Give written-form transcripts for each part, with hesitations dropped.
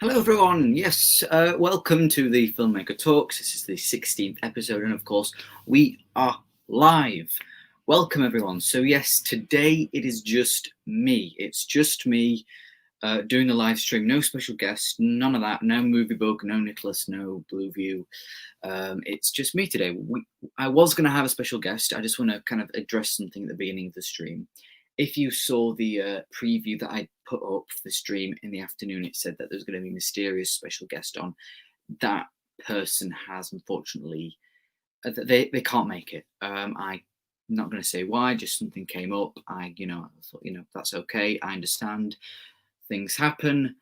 Hello everyone, yes, welcome to the Filmmaker Talks. This is the 16th episode and of course we are live. Welcome everyone. So yes, today it is just me. It's just me doing the live stream. No special guests, none of that. No movie book, no Nicholas, no Blue View. It's just me today. I was going to have a special guest. I just want to kind of address something at the beginning of the stream. If you saw the preview that I put up for the stream in the afternoon, it said that there's going to be a mysterious special guest on. That person has unfortunately, they can't make it. I'm not going to say why, just something came up. I thought, that's okay. I understand things happen.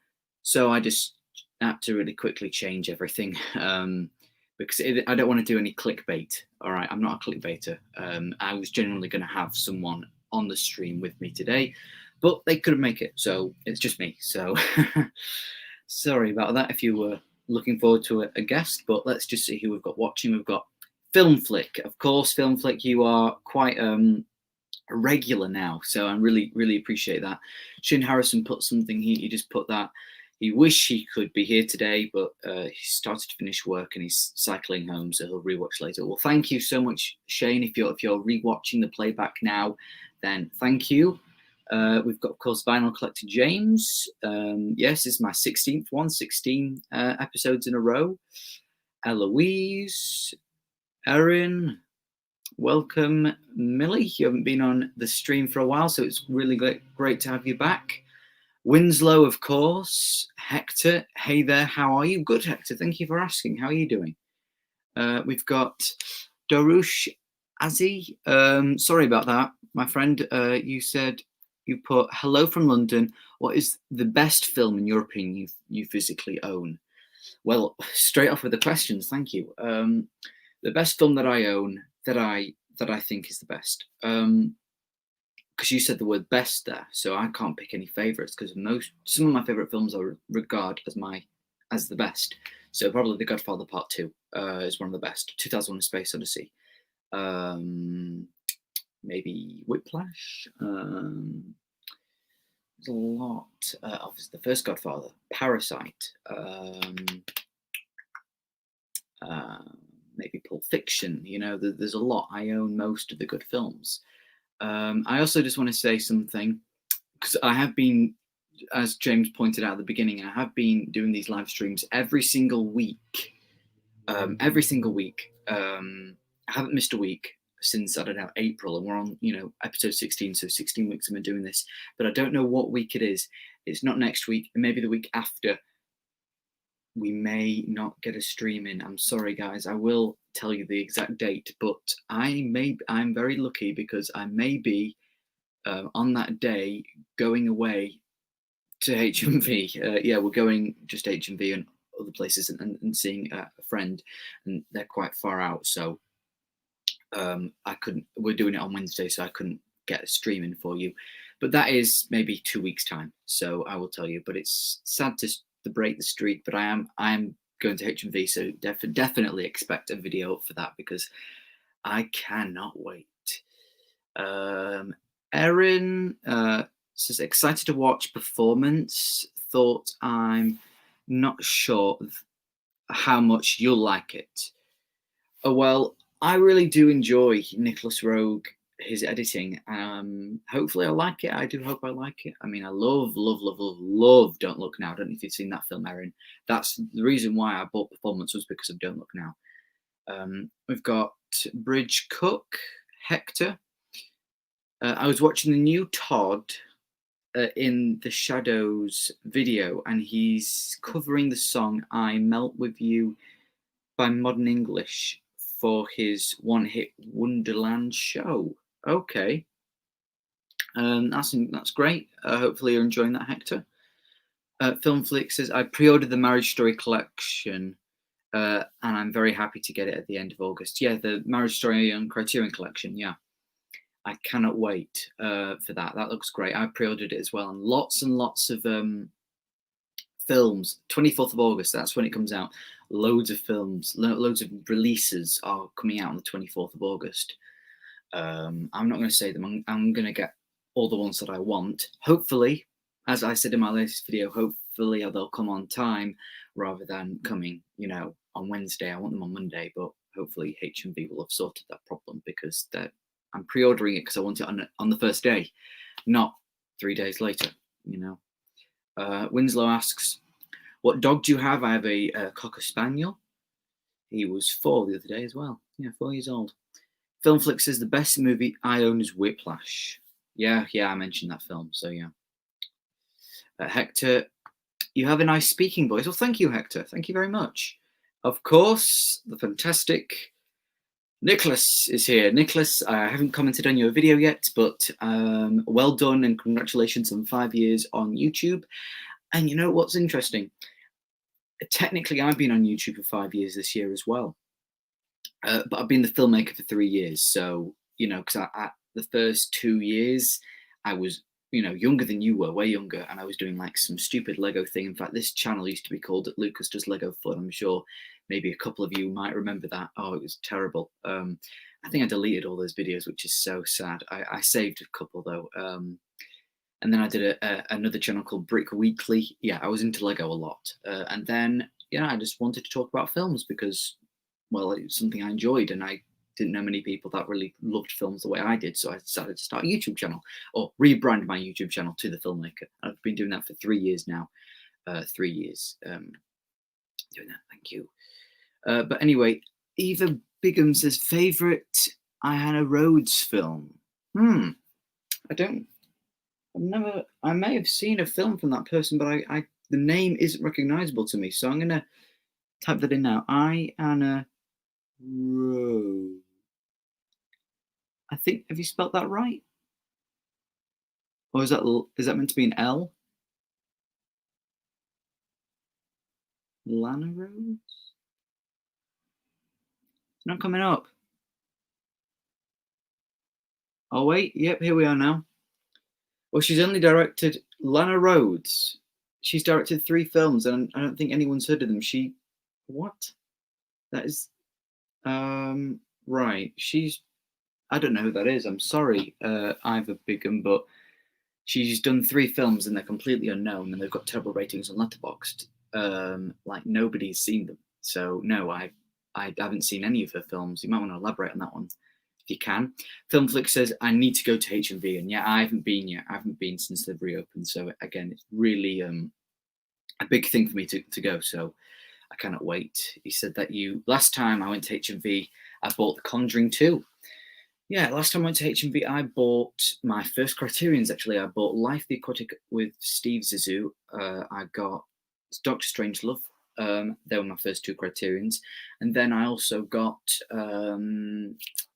So I just had to really quickly change everything because I don't want to do any clickbait. All right, I'm not a clickbaiter. I was genuinely going to have someone on the stream with me today, but they couldn't make it, so it's just me. So sorry about that if you were looking forward to a guest, but let's just see who we've got watching. We've got Filmflick, of course. Filmflick, you are quite a regular now, so I really appreciate that. Shin Harrison put something, he just put that he wish he could be here today, but he started to finish work and he's cycling home, so he'll rewatch later. Well, thank you so much, Shane. If you're rewatching the playback now, then thank you. We've got, of course, Vinyl Collector James. Yes, it's my 16th one, 16 episodes in a row. Eloise, Erin, welcome. Millie, you haven't been on the stream for a while, so it's really great to have you back. Winslow, of course. Hector, hey there, how are you? Good, Hector, thank you for asking. How are you doing? We've got Darush Azzy. Sorry about that, my friend. You said you put hello from London. What is the best film, in your opinion, you physically own? Well, straight off with the questions, thank you. The best film that I own, that I think is the best. Because you said the word best there, so I can't pick any favourites because some of my favourite films I regard as the best. So probably The Godfather Part 2 is one of the best. 2001: A Space Odyssey. Maybe Whiplash. There's a lot. Obviously, The First Godfather, Parasite. Maybe Pulp Fiction. There's a lot. I own most of the good films. I also just want to say something, because I have been, as James pointed out at the beginning, I have been doing these live streams every single week. I haven't missed a week since, I don't know, April, and we're on, episode 16, so 16 weeks I've been doing this, but I don't know what week it is. It's not next week, and maybe the week after. We may not get a stream in. I'm sorry, guys. I will tell you the exact date, but I'm very lucky because I may be on that day going away to HMV. Yeah, we're going just HMV and other places and seeing a friend, and they're quite far out, so I couldn't. We're doing it on Wednesday, so I couldn't get a stream in for you. But that is maybe 2 weeks' time, so I will tell you. But it's sad to break the streak, but I am going to HMV, so definitely expect a video for that because I cannot wait. Erin says excited to watch performance. Thought I'm not sure how much you'll like it. Oh well, I really do enjoy Nicholas Rogue, his editing. Hopefully I like it. I do hope I like it. I mean, I love Don't Look Now. I don't know if you've seen that film, Erin. That's the reason why I bought Performance, was because of Don't Look Now. We've got Bridge Cook, Hector. I was watching the new Todd in the Shadows video, and he's covering the song I Melt With You by Modern English for his one-hit Wonderland show. Okay. That's great. Hopefully you're enjoying that, Hector. Filmflick says, I pre-ordered the Marriage Story collection, and I'm very happy to get it at the end of August. Yeah, the Marriage Story and Criterion collection, yeah. I cannot wait for that. That looks great. I pre-ordered it as well. And lots of films. 24th of August, that's when it comes out. Loads of films, loads of releases are coming out on the 24th of August. I'm not going to say them. I'm going to get all the ones that I want. Hopefully, as I said in my latest video, hopefully they'll come on time rather than coming, on Wednesday. I want them on Monday, but hopefully HMV will have sorted that problem because I'm pre-ordering it because I want it on the first day, not 3 days later. Winslow asks, "What dog do you have?" I have a Cocker Spaniel. He was 4 the other day as well. Yeah, 4 years old. Filmflick says the best movie I own is Whiplash. Yeah, I mentioned that film. So yeah. Hector, you have a nice speaking voice. Well, thank you, Hector. Thank you very much. Of course, the fantastic Nicholas is here. Nicholas, I haven't commented on your video yet, but well done and congratulations on 5 years on YouTube. And you know what's interesting? Technically, I've been on YouTube for 5 years this year as well. But I've been the filmmaker for 3 years. So, because the first 2 years, I was, younger than you were, way younger. And I was doing like some stupid Lego thing. In fact, this channel used to be called Lucas Does Lego Fun. I'm sure maybe a couple of you might remember that. Oh, it was terrible. I think I deleted all those videos, which is so sad. I saved a couple though. And then I did another channel called Brick Weekly. Yeah, I was into Lego a lot. And then, I just wanted to talk about films because, well, it was something I enjoyed and I didn't know many people that really loved films the way I did. So I decided to start a YouTube channel or rebrand my YouTube channel to The Filmmaker. I've been doing that for 3 years now. 3 years doing that. Thank you. But anyway, Eva Bigham says, favorite Diana Rhodes film? I may have seen a film from that person, but the name isn't recognizable to me. So I'm going to type that in now. Diana Rhodes. I think, have you spelled that right? Or is that meant to be an L? Lana Rhodes? It's not coming up. Oh, wait. Yep, here we are now. Well, she's only directed Lana Rhodes. She's directed 3 films, and I don't think anyone's heard of them. What? That is, right. I don't know who that is. I'm sorry, Eva Bigham, but she's done 3 films, and they're completely unknown, and they've got terrible ratings on Letterboxd. Like nobody's seen them. So no, I haven't seen any of her films. You might want to elaborate on that one. You can. Filmflick says, I need to go to HMV. And yeah, I haven't been yet. I haven't been since they've reopened. So again, it's really a big thing for me to go. So I cannot wait. He said that last time I went to HMV, I bought The Conjuring 2. Yeah, last time I went to HMV, I bought my first Criterions, actually. I bought Life the Aquatic with Steve Zissou. I got Doctor Strangelove. They were my first 2 Criterions. And then I also got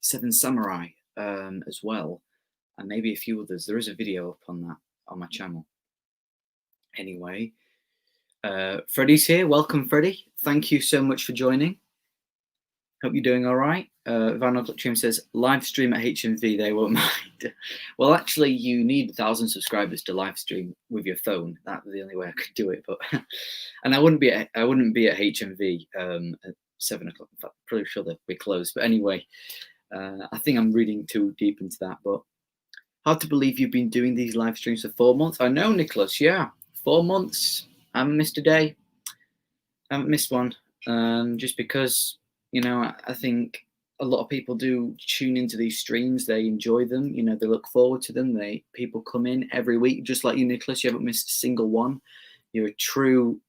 Seven Samurai as well. And maybe a few others. There is a video up on that on my channel. Anyway, Freddie's here. Welcome, Freddie. Thank you so much for joining. Hope you're doing all right. Van Ogletrim says, live stream at HMV, they won't mind. Well, actually, you need 1,000 subscribers to live stream with your phone. That's the only way I could do it. But and I wouldn't be at HMV at 7 o'clock. In fact, I'm pretty sure they'll be closed. But anyway, I think I'm reading too deep into that. But hard to believe you've been doing these live streams for 4 months. I know, Nicholas. Yeah, 4 months. I haven't missed a day. I haven't missed one. Just because, I think a lot of people do tune into these streams. They enjoy them. They look forward to them. People come in every week, just like you, Nicholas. You haven't missed a single one. You're a true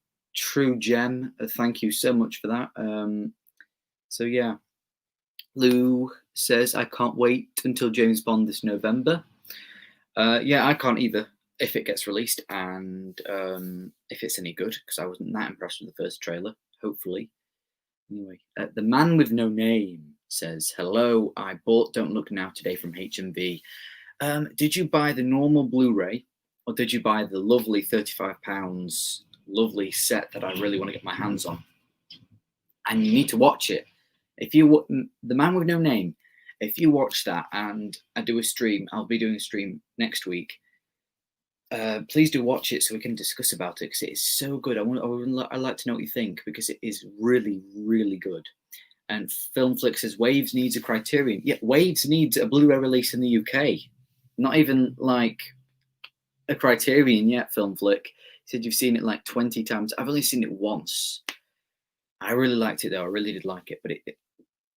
gem. Thank you so much for that. So yeah, Lou says, I can't wait until James Bond this November. Yeah, I can't either if it gets released and if it's any good, because I wasn't that impressed with the first trailer. Hopefully. Anyway, the man with no name says, hello, I bought Don't Look Now today from HMV. Did you buy the normal Blu-ray or did you buy the lovely £35 lovely set that I really want to get my hands on? And you need to watch it. The Man with No Name, if you watch that and I do a stream, I'll be doing a stream next week. Please do watch it so we can discuss about it because it is so good. I'd like to know what you think because it is really, really good. And Filmflick says Waves needs a Criterion. Yeah, Waves needs a Blu-ray release in the UK. Not even like a Criterion yet, Filmflick. said you've seen it like 20 times. I've only seen it once. I really liked it though. I really did like it. But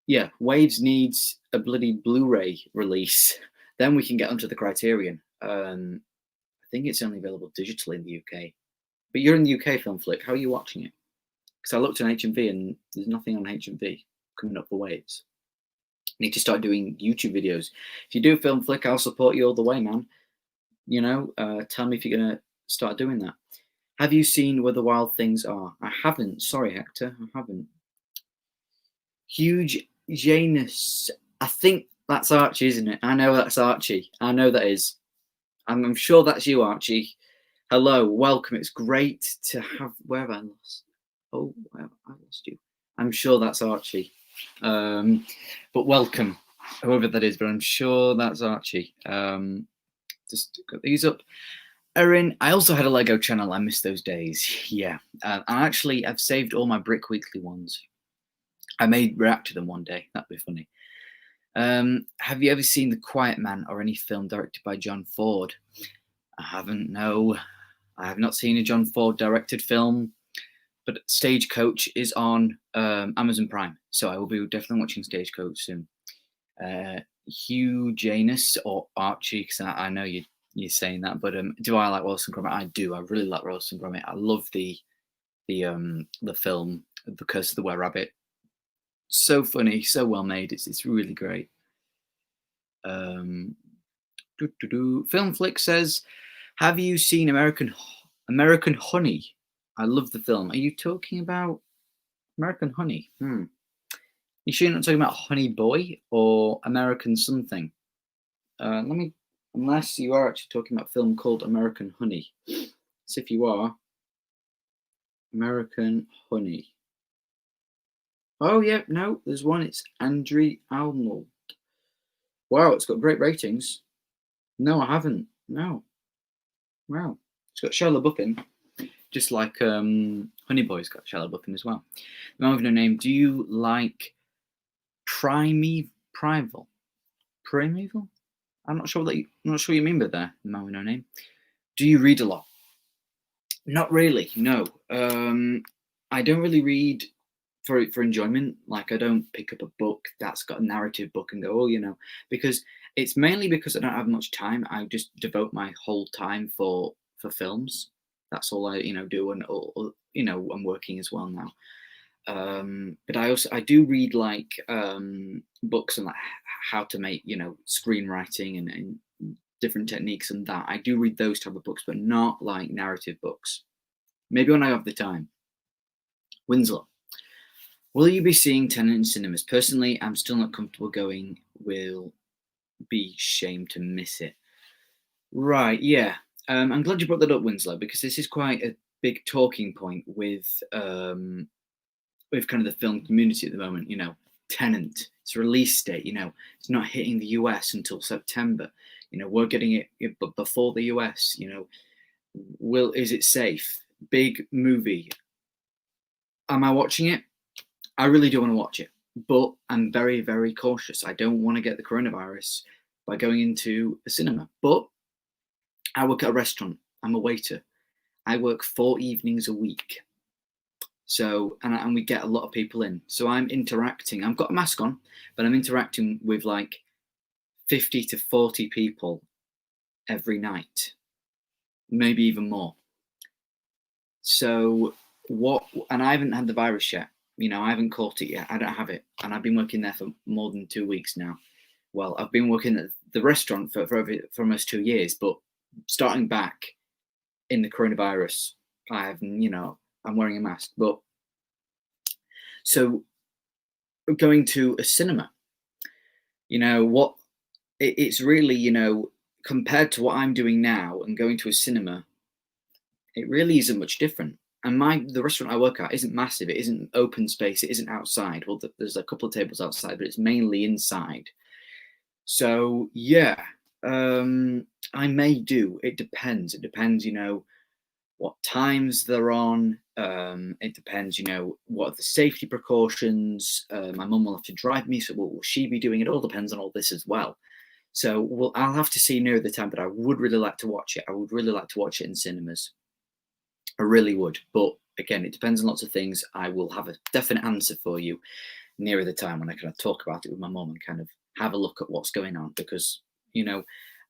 yeah, Waves needs a bloody Blu-ray release. Then we can get onto the Criterion. I think it's only available digitally in the UK. But you're in the UK, Film Flick. How are you watching it? Because I looked on HMV and there's nothing on HMV coming up for Waves. Need to start doing YouTube videos. If you do Film Flick, I'll support you all the way, man. You know, tell me if you're gonna start doing that. Have you seen Where the Wild Things Are? I haven't. Sorry, Hector, I haven't. Huge Janus. I think that's Archie, isn't it? I know that's Archie. I know that is. I'm sure that's you, Archie. Hello, welcome. It's great to have. Where have I lost? Oh, where have I lost you? I'm sure that's Archie. But welcome, whoever that is. But I'm sure that's Archie. Just got these up. Erin, I also had a Lego channel. I miss those days. Yeah, and actually, I've saved all my Brick Weekly ones. I may react to them one day. That'd be funny. Have you ever seen The Quiet Man or any film directed by John Ford? I haven't, no. I have not seen a John Ford directed film, but Stagecoach is on Amazon Prime, so I will be definitely watching Stagecoach soon. Hugh Janus or Archie, because I know you're saying that, but do I like Wallace and Gromit? I do. I really like Wallace and Gromit. I love the film The Curse of the Were Rabbit. So funny, so well made. It's really great. Film Flick says, have you seen American Honey? I love the film. Are you talking about American Honey? You sure you're not talking about Honey Boy or American something? Unless you are actually talking about a film called American Honey. So if you are, American Honey. Oh, yeah, no, there's one. It's Andrew Arnold. Wow, it's got great ratings. No, I haven't. No. Wow. It's got Shia LaBeouf in. Just like Honey Boy's got Shia LaBeouf in as well. The Man with No Name. Do you like Primeval? I'm not sure what you mean by that. The Man with No Name. Do you read a lot? Not really. No. I don't really read for enjoyment. Like, I don't pick up a book that's got a narrative book and go, because it's mainly because I don't have much time. I just devote my whole time for films. That's all I do, and I'm working as well now. But I do read like books on like how to make screenwriting and different techniques and that. I do read those type of books, but not like narrative books. Maybe when I have the time. Winslow. Will you be seeing Tenet in cinemas? Personally, I'm still not comfortable going. Will be shame to miss it. Right, yeah. I'm glad you brought that up, Winslow, because this is quite a big talking point with kind of the film community at the moment. Tenet, its release date. It's not hitting the US until September. We're getting it, but before the US. Is it safe? Big movie. Am I watching it? I really do want to watch it, but I'm very, very cautious. I don't want to get the coronavirus by going into a cinema. But I work at a restaurant. I'm a waiter. I work 4 evenings a week. So, and we get a lot of people in. So I'm interacting. I've got a mask on, but I'm interacting with like 50 to 40 people every night, maybe even more. So and I haven't had the virus yet. I haven't caught it yet. I don't have it. And I've been working there for more than 2 weeks now. Well, I've been working at the restaurant for almost 2 years, but starting back in the coronavirus, I'm wearing a mask. But so going to a cinema, it's really, compared to what I'm doing now and going to a cinema, it really isn't much different. And the restaurant I work at isn't massive. It isn't open space. It isn't outside. Well, there's a couple of tables outside, but it's mainly inside. So yeah, I may do. It depends. It depends, what times they're on. It depends, what are the safety precautions. My mum will have to drive me, so what will she be doing? It all depends on all this as well. So I'll have to see near the time, but I would really like to watch it. I would really like to watch it in cinemas. I really would. But again, it depends on lots of things. I will have a definite answer for you nearer the time when I kind of talk about it with my mum and kind of have a look at what's going on, because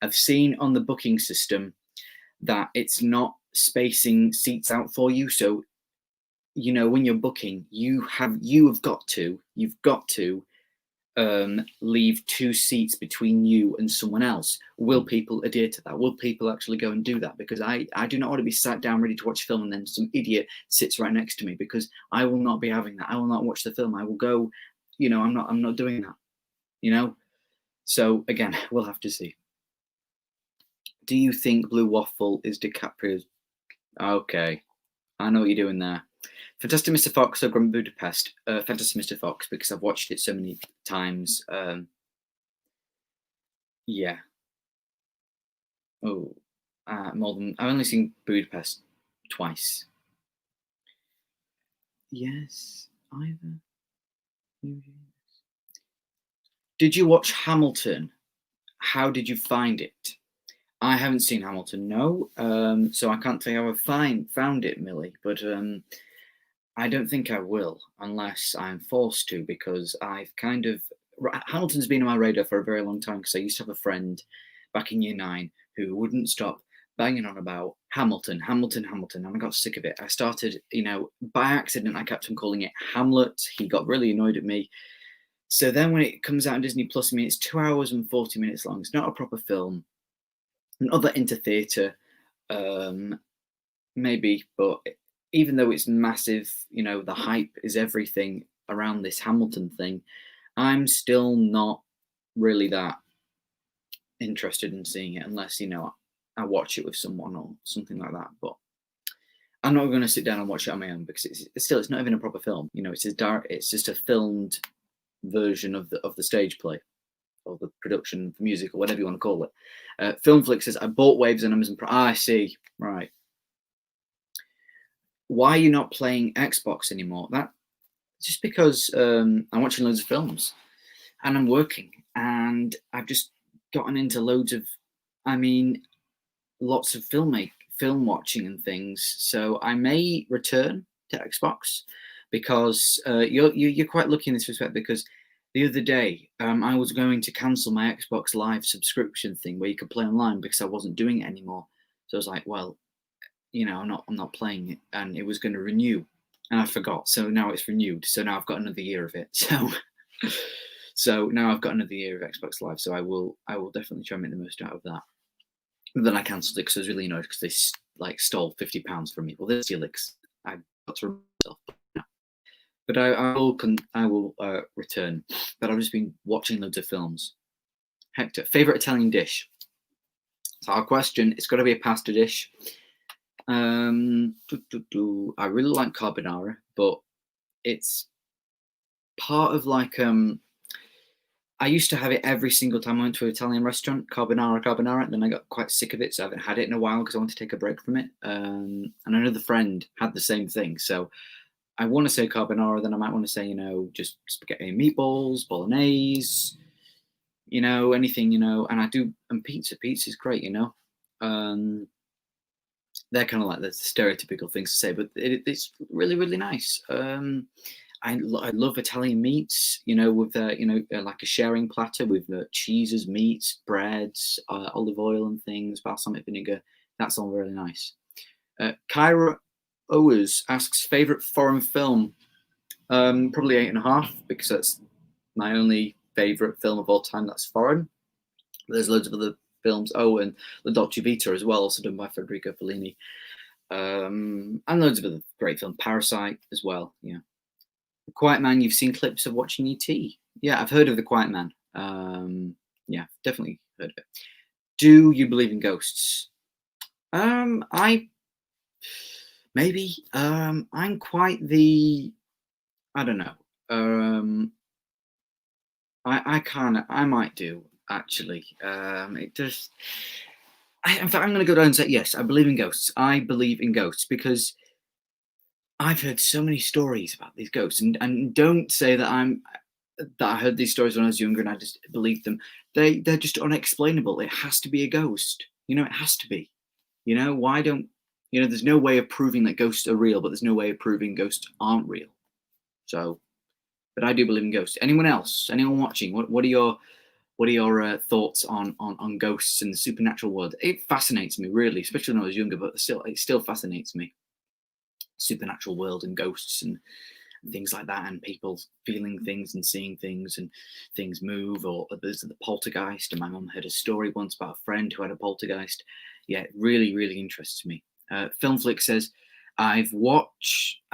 I've seen on the booking system that it's not spacing seats out for you. So when you're booking, you've got to leave 2 seats between you and someone else. Will people adhere to that? Will people actually go and do that? Because I do not want to be sat down ready to watch a film and then some idiot sits right next to me, because I will not be having that. I will not watch the film. I will go, I'm not doing that, So again, we'll have to see. Do you think Blue Waffle is DiCaprio's? Okay, I know what you're doing there. Fantastic Mr. Fox or Grand Budapest? Fantastic Mr. Fox, because I've watched it so many times. Yeah. Oh, more than I've only seen Budapest twice. Yes, either. Did you watch Hamilton? How did you find it? I haven't seen Hamilton, no. So I can't tell you how I found it, Millie. But I don't think I will, unless I'm forced to, because I've Hamilton's been on my radar for a very long time, because I used to have a friend back in year 9 who wouldn't stop banging on about Hamilton, Hamilton, Hamilton, and I got sick of it. I started, by accident, I kept on calling it Hamlet. He got really annoyed at me. So then when it comes out on Disney Plus, it's 2 hours and 40 minutes long. It's not a proper film. Not that into theatre, maybe, but even though it's massive, the hype is everything around this Hamilton thing, I'm still not really that interested in seeing it unless, I watch it with someone or something like that. But I'm not going to sit down and watch it on my own, because it's not even a proper film. It's just a filmed version of the stage play, or the production, the music, or whatever you want to call it. Filmflix says, I bought Waves on Amazon Prime. I see. Right. Why are you not playing Xbox anymore? That just because I'm watching loads of films and I'm working, and I've just gotten into lots of film watching and things. So I may return to Xbox, because you're quite lucky in this respect, because the other day I was going to cancel my Xbox Live subscription thing where you could play online, because I wasn't doing it anymore. So I was like, well, I'm not playing it, and it was going to renew, and I forgot. So now it's renewed. So now I've got another year of it. So now I've got another year of Xbox Live. So I will definitely try and make the most out of that. But then I cancelled it because I was really annoyed, because they stole £50 from me. Well, they steal it. I got to remove myself. But I will return. But I've just been watching loads of films. Hector, favorite Italian dish? So our question, it's got to be a pasta dish. I really like carbonara, but it's part of I used to have it every single time I went to an Italian restaurant, carbonara, and then I got quite sick of it, so I haven't had it in a while because I want to take a break from it. And another friend had the same thing, so I want to say carbonara, then I might want to say, just spaghetti and meatballs, bolognese, anything, and pizza's great, they're kind of like the stereotypical things to say, but it's really, really nice. I love Italian meats, with like a sharing platter with cheeses, meats, breads, olive oil and things, balsamic vinegar. That's all really nice. Kyra Owers asks, favorite foreign film? Probably 8.5, because that's my only favorite film of all time that's foreign. There's loads of other films. Oh, and La Dolce Vita as well, also done by Federico Fellini. And loads of other great films. Parasite as well, yeah. The Quiet Man, you've seen clips of watching E.T. Yeah, I've heard of The Quiet Man. Yeah, definitely heard of it. Do you believe in ghosts? I'm quite the, I don't know. I might do, actually. It just, in fact, I'm going to go down and say, yes, I believe in ghosts. I believe in ghosts because I've heard so many stories about these ghosts, and don't say that I heard these stories when I was younger and I just believed them. They're just unexplainable. It has to be a ghost. It has to be. Why don't You know, there's no way of proving that ghosts are real, but there's no way of proving ghosts aren't real. So, but I do believe in ghosts. Anyone else? Anyone watching? What are your thoughts on ghosts and the supernatural world? It fascinates me really, especially when I was younger. But still, it still fascinates me. Supernatural world and ghosts and things like that, and people feeling things and seeing things and things move. Or there's the poltergeist. And my mum heard a story once about a friend who had a poltergeist. Yeah, it really, really interests me. Filmflick says, I've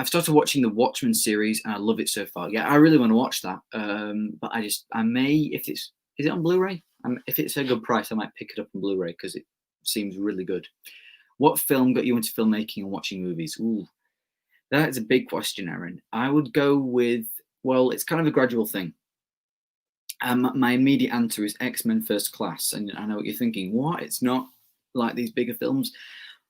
started watching the Watchmen series and I love it so far. Yeah, I really want to watch that. But I may, if is it on Blu-ray? If it's a good price, I might pick it up on Blu-ray because it seems really good. What film got you into filmmaking and watching movies? Ooh, that is a big question, Aaron. I would go with, well, it's kind of a gradual thing. My immediate answer is X-Men First Class. And I know what you're thinking. What? It's not like these bigger films.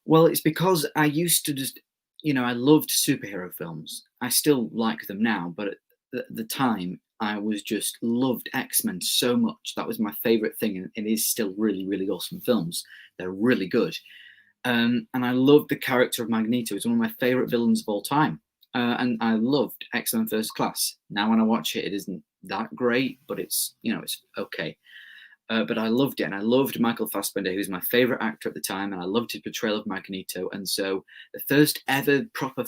Well, it's because I used to just, I loved superhero films. I still like them now, but at the time, I was just loved X-Men so much. That was my favorite thing, and it is still really, really awesome films. They're really good. And I loved the character of Magneto. He's one of my favorite villains of all time. And I loved X-Men First Class. Now, when I watch it, it isn't that great, but it's okay. But I loved it, and I loved Michael Fassbender, who was my favorite actor at the time, and I loved his portrayal of Magneto. And so, the first ever proper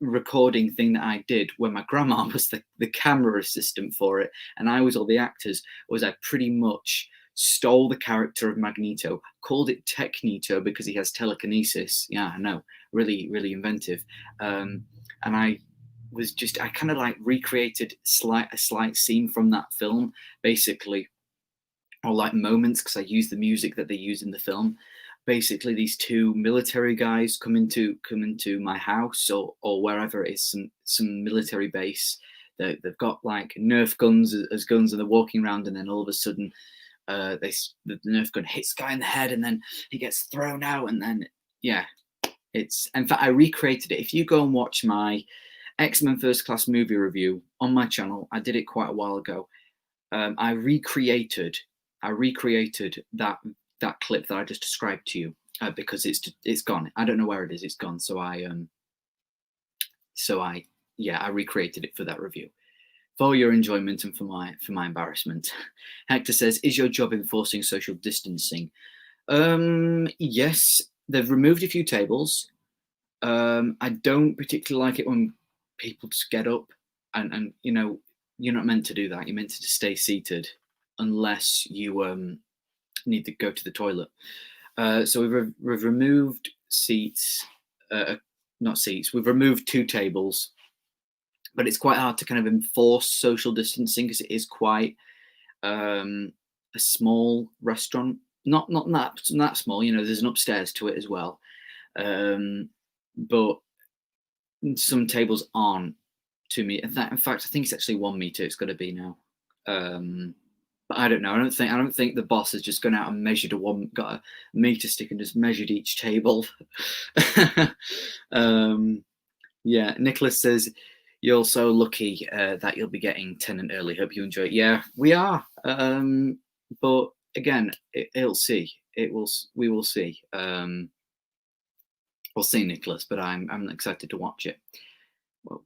recording thing that I did, when my grandma was the camera assistant for it, and I was all the actors, was I pretty much stole the character of Magneto, called it Techneto because he has telekinesis. Yeah, I know, really, really inventive. And I kind of like recreated a slight scene from that film, basically, or like moments, because I use the music that they use in the film. Basically, these two military guys come into my house or wherever it is, some military base. They've got like Nerf guns as guns, and they're walking around, and then all of a sudden, the Nerf gun hits the guy in the head, and then he gets thrown out, and then yeah, it's, in fact, I recreated it. If you go and watch my X-Men First Class movie review on my channel, I did it quite a while ago. I recreated that clip that I just described to you because it's gone. I don't know where it is. It's gone. So I recreated it for that review. For your enjoyment and for my embarrassment. Hector says, is your job enforcing social distancing? Yes, they've removed a few tables. I don't particularly like it when people just get up and you're not meant to do that. You're meant to just stay seated unless you need to go to the toilet. So we've removed seats, not seats. We've removed 2 tables, but it's quite hard to kind of enforce social distancing because it is quite a small restaurant. Not that small. There's an upstairs to it as well, but some tables aren't 2 meters. In fact, I think it's actually 1 meter. It's got to be now. But I don't know. I don't think the boss has just gone out and got a meter stick and just measured each table. Yeah, Nicholas says, you're so lucky that you'll be getting Tenant early. Hope you enjoy it. Yeah, we are. But again, it'll see. We will see. We'll see, Nicholas. But I'm excited to watch it. Well,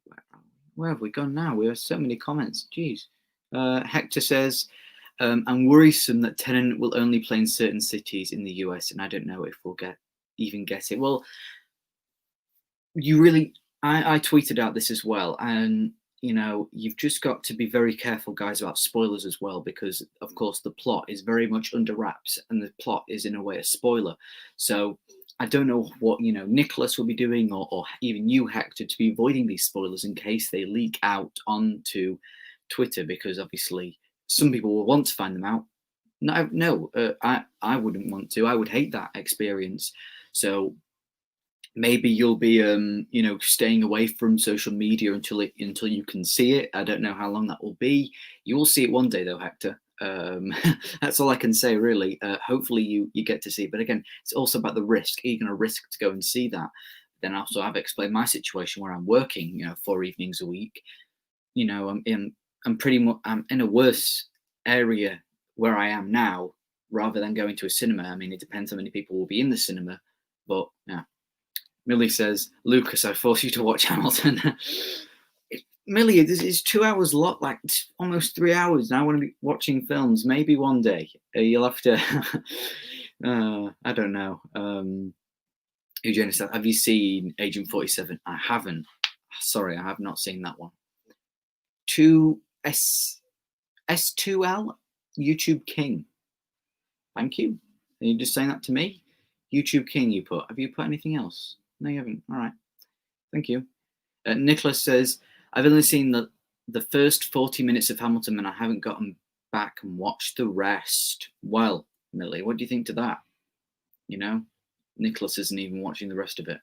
where have we gone now? We have so many comments. Jeez. Hector says, I'm worrisome that Tenant will only play in certain cities in the US, and I don't know if we'll even get it. Well, I tweeted out this as well, and you've just got to be very careful, guys, about spoilers as well, because of course the plot is very much under wraps, and the plot is in a way a spoiler. So I don't know what Nicholas will be doing, or even you, Hector, to be avoiding these spoilers in case they leak out onto Twitter, because obviously some people will want to find them out. No, I wouldn't want to. I would hate that experience. So maybe you'll be staying away from social media until you can see it. I don't know how long that will be. You will see it one day though, Hector. That's all I can say, really. Hopefully you get to see it. But again, it's also about the risk. Are you going to risk to go and see that? Then also I've explained my situation where I'm working 4 evenings a week. I'm in a worse area where I am now rather than going to a cinema. I mean, it depends how many people will be in the cinema, But yeah, Millie says, Lucas, I force you to watch Hamilton. Millie, this is 2 hours lot, like almost 3 hours. And I want to be watching films. Maybe one day you'll have to. I don't know. Eugenia said, have you seen Agent 47? I haven't. Sorry, I have not seen that one. 2S2L YouTube King. Thank you. Are you just saying that to me? YouTube King, you put. Have you put anything else? No, you haven't. All right. Thank you. Nicholas says, I've only seen the first 40 minutes of Hamilton and I haven't gotten back and watched the rest. Well, Millie, what do you think to that? You know, Nicholas isn't even watching the rest of it.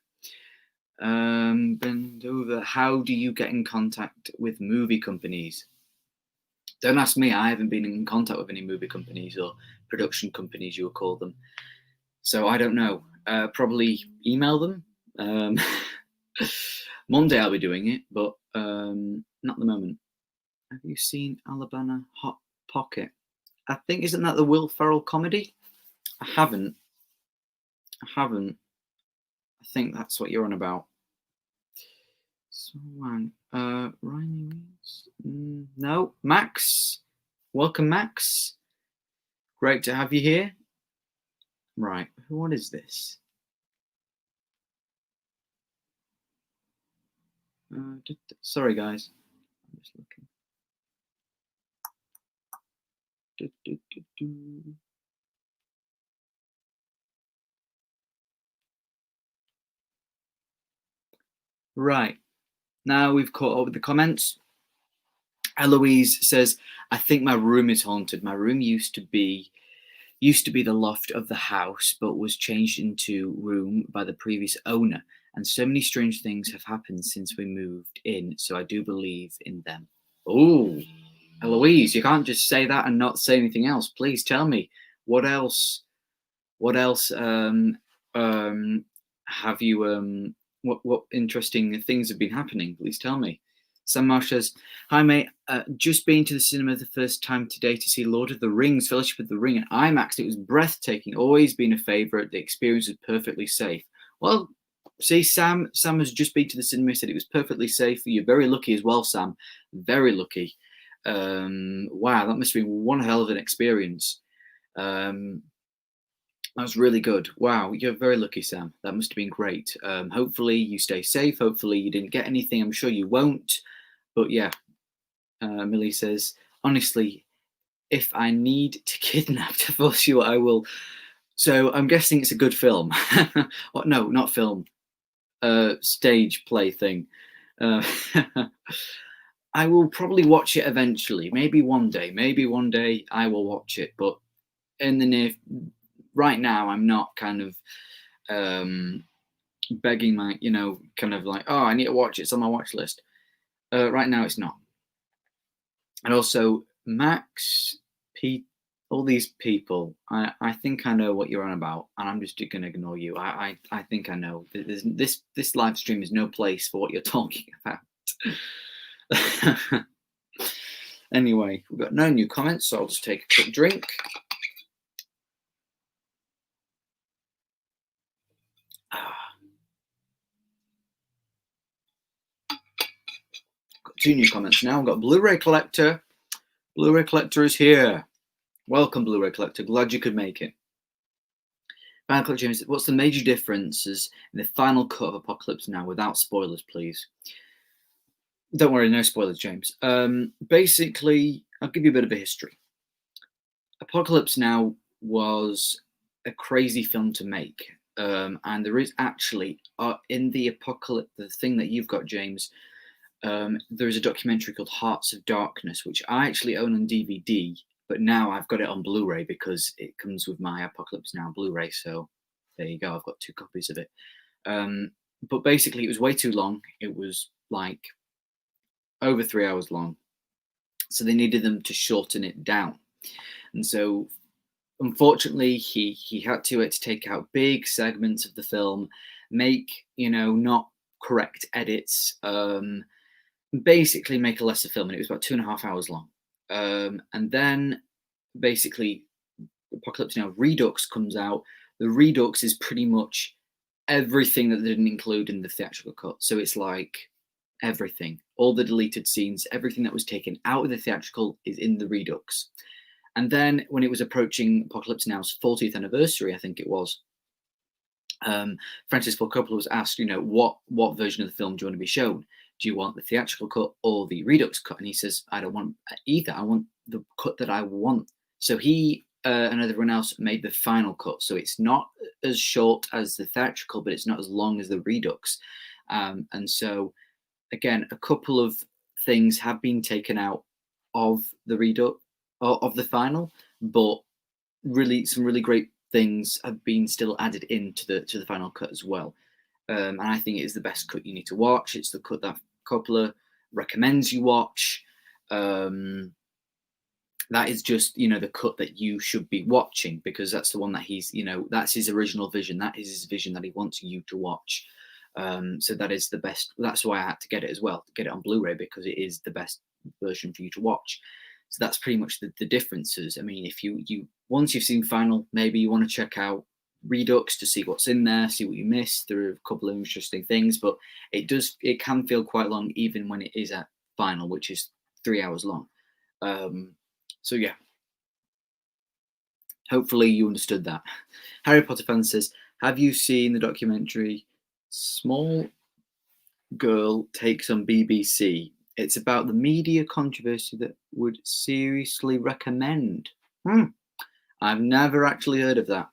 Bend over. How do you get in contact with movie companies? Don't ask me. I haven't been in contact with any movie companies or production companies, you would call them. So I don't know. Probably email them. Monday I'll be doing it, but not at the moment. Have you seen Alabama Hot Pocket? I think, isn't that the Will Ferrell comedy? I haven't. I think that's what you're on about. So, Ryan Reeves? No. Max? Welcome, Max. Great to have you here. Right. What is this? Sorry, guys. I'm just looking. Right. Now we've caught up with the comments. Eloise says, I think my room is haunted. My room used to be the loft of the house, but was changed into room by the previous owner. And so many strange things have happened since we moved in. So I do believe in them. Oh, Eloise, you can't just say that and not say anything else. Please tell me what else. What else have you? What interesting things have been happening? Please tell me. Sam Marsh says, hi mate, just been to the cinema the first time today to see Lord of the Rings, Fellowship of the Ring at IMAX. It was breathtaking, always been a favourite. The experience was perfectly safe. Well, see, Sam has just been to the cinema, said it was perfectly safe. You're very lucky as well, Sam. Very lucky. Wow, that must have been one hell of an experience. That's really good. Wow, you're very lucky, Sam. That must have been great. Hopefully you stay safe. Hopefully you didn't get anything. I'm sure you won't. But yeah, Millie says, honestly, if I need to kidnap to force you, I will. So I'm guessing it's a good film. What? No, not film. Stage play thing. I will probably watch it eventually. Maybe one day. Maybe one day I will watch it. But in the right now, I'm not kind of begging my, kind of like, oh, I need to watch it. It's on my watch list. Right now, it's not. And also, Max, Pete, all these people, I think I know what you're on about, and I'm just going to ignore you. I think I know. This live stream is no place for what you're talking about. Anyway, we've got no new comments, so I'll just take a quick drink. Got 2 new comments now. I've got Blu-ray Collector. Blu-ray Collector is here. Welcome, Blu-ray Collector. Glad you could make it. Final Cut James, what's the major differences in the final cut of Apocalypse Now? Without spoilers, please. Don't worry, no spoilers, James. Basically, I'll give you a bit of a history. Apocalypse Now was a crazy film to make. And there is actually, in the Apocalypse, the thing that you've got, James, there is a documentary called Hearts of Darkness, which I actually own on DVD, but now I've got it on Blu-ray because it comes with my Apocalypse Now Blu-ray. So there you go. I've got 2 copies of it. But basically, it was way too long. It was like over 3 hours long. So they needed them to shorten it down. And so, unfortunately, he had to take out big segments of the film, make, not correct edits, basically make a lesser film. And it was about 2.5 hours long. And then basically Apocalypse Now Redux comes out. The Redux is pretty much everything that they didn't include in the theatrical cut. So it's like everything, all the deleted scenes, everything that was taken out of the theatrical is in the Redux. And then when it was approaching Apocalypse Now's 40th anniversary, I think it was, Francis Ford Coppola was asked, what version of the film do you want to be shown? Do you want the theatrical cut or the Redux cut? And he says, I don't want either. I want the cut that I want. So he and everyone else made the final cut. So it's not as short as the theatrical, but it's not as long as the Redux. And so, again, a couple of things have been taken out of the Redux, of the final, but really some really great things have been still added into the final cut as well. And I think it is the best cut you need to watch. It's the cut that Coppola recommends you watch. That is just, the cut that you should be watching, because that's the one that he's, that's his original vision. That is his vision that he wants you to watch. So that is the best. That's why I had to get it as well, to get it on Blu-ray, because it is the best version for you to watch. So that's pretty much the differences. I mean, if you once you've seen final, maybe you want to check out Redux to see what's in there, see what you missed. There are a couple of interesting things, but it can feel quite long even when it is at final, which is 3 hours long. So yeah, hopefully you understood that. Harry Potter fan says, have you seen the documentary Small Girl Takes on BBC? It's about the media controversy that would seriously recommend. I've never actually heard of that.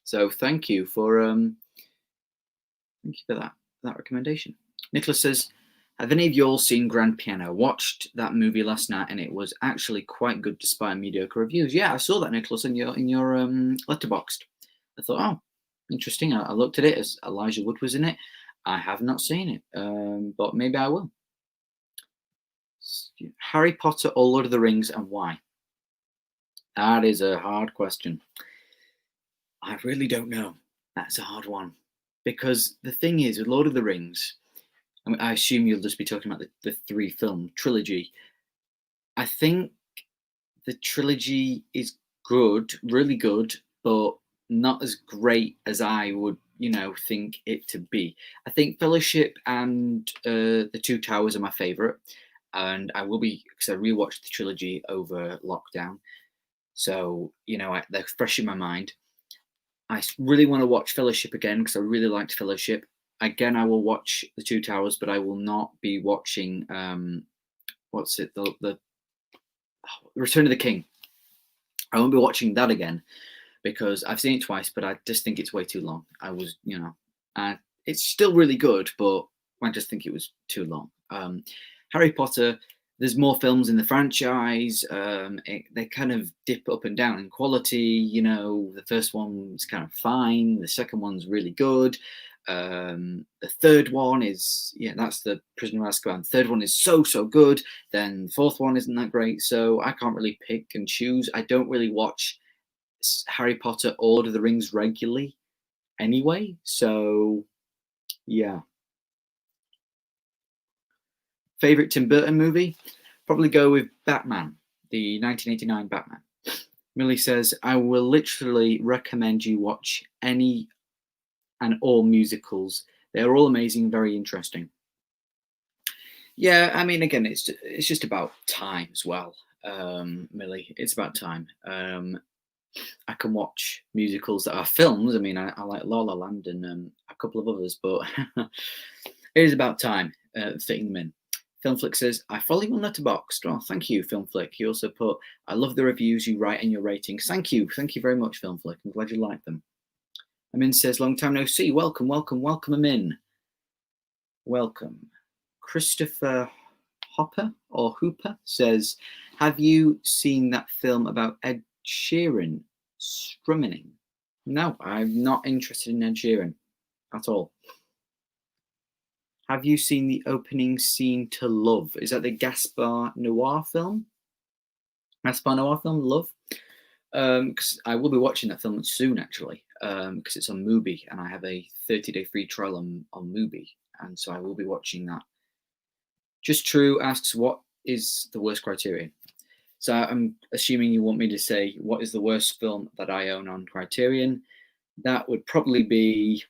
So thank you for that recommendation. Nicholas says, have any of you all seen Grand Piano? Watched that movie last night and it was actually quite good despite mediocre reviews. Yeah, I saw that, Nicholas, in your Letterboxd. I thought, oh, interesting. I looked at it as Elijah Wood was in it. I have not seen it, but maybe I will. Harry Potter or Lord of the Rings, and why? That is a hard question. I really don't know. That's a hard one. Because the thing is, with Lord of the Rings, I assume you'll just be talking about the 3-film trilogy. I think the trilogy is good, really good, but not as great as I would, think it to be. I think Fellowship and The Two Towers are my favourite. And I will be, because I rewatched the trilogy over lockdown. So, they're fresh in my mind. I really want to watch Fellowship again, because I really liked Fellowship. Again, I will watch The Two Towers, but I will not be watching, the Return of the King. I won't be watching that again, because I've seen it twice, but I just think it's way too long. It's still really good, but I just think it was too long. Harry Potter, there's more films in the franchise. They kind of dip up and down in quality. The first one's kind of fine. The second one's really good. The third one is, that's the Prisoner of Azkaban. The third one is so good. Then the fourth one isn't that great. So I can't really pick and choose. I don't really watch Harry Potter or Lord of the Rings regularly anyway. So yeah. Favorite Tim Burton movie? Probably go with Batman, the 1989 Batman. Millie says, I will literally recommend you watch any and all musicals. They're all amazing, very interesting. Yeah, I mean, again, it's just about time as well, Millie. It's about time. I can watch musicals that are films. I mean, I like La La Land and a couple of others, but it is about time fitting them in. Filmflick says, I follow you on Letterboxd. Oh, thank you, Filmflick. You also put, I love the reviews you write and your ratings. Thank you. Thank you very much, Filmflick. I'm glad you like them. Amin says, long time no see. Welcome, Amin. Welcome. Christopher Hooper says, have you seen that film about Ed Sheeran strumming? No, I'm not interested in Ed Sheeran at all. Have you seen the opening scene to Love? Is that the Gaspar Noir film? Love? Because I will be watching that film soon, actually, because it's on Mubi, and I have a 30-day free trial on Mubi, and so I will be watching that. Just True asks, what is the worst Criterion? So I'm assuming you want me to say, what is the worst film that I own on Criterion? That would probably be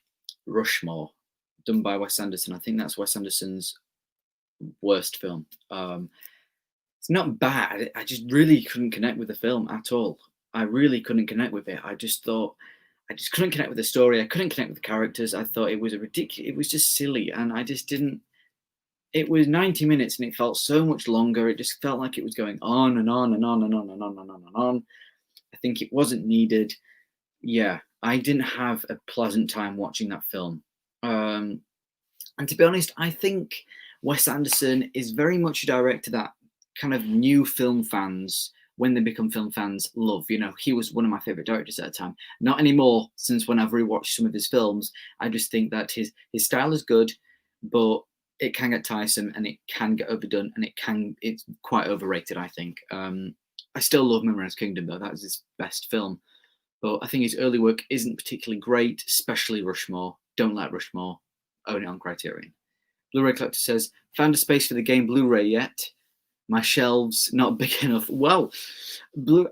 Rushmore, done by Wes Anderson. I think that's Wes Anderson's worst film. It's not bad. I just really couldn't connect with the film at all. I really couldn't connect with it. I just couldn't connect with the story. I couldn't connect with the characters. I thought it was it was just silly, and I just didn't. It was 90 minutes, and it felt so much longer. It just felt like it was going on and on and on and on and on and on and on. I think it wasn't needed. Yeah, I didn't have a pleasant time watching that film. And to be honest, I think Wes Anderson is very much a director that kind of new film fans, when they become film fans, love. You know, he was one of my favorite directors at the time. Not anymore, since when I've rewatched some of his films. I just think that his style is good, but it can get tiresome and it can get overdone, and it's quite overrated, I think. I still love Moonrise Kingdom, though. That was his best film. But I think his early work isn't particularly great, especially Rushmore. Don't like Rushmore. Own it on Criterion. Blu-ray Collector says, found a space for the game Blu-ray yet? My shelves not big enough. Well,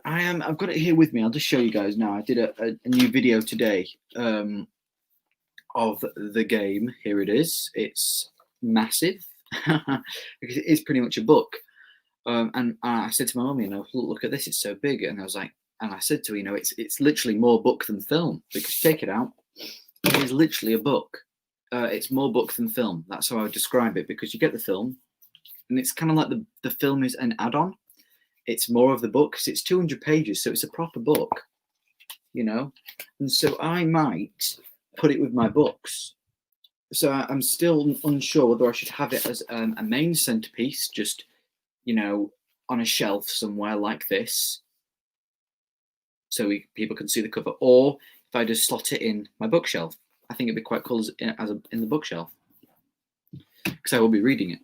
I've got it here with me. I'll just show you guys now. I did a new video today of the game. Here it is. It's massive because it is pretty much a book. And I said to my mum, you know, look at this. It's so big. And I was like, and I said to her, you know, it's literally more book than film, because take it out. It is literally a book. It's more book than film. That's how I would describe it, because you get the film, and it's kind of like the film is an add-on. It's more of the book, because it's 200 pages, so it's a proper book, you know. And so I might put it with my books. So I'm still unsure whether I should have it as a main centerpiece, just, you know, on a shelf somewhere like this, so people can see the cover, or if I just slot it in my bookshelf. I think it'd be quite cool in the bookshelf, because I will be reading it.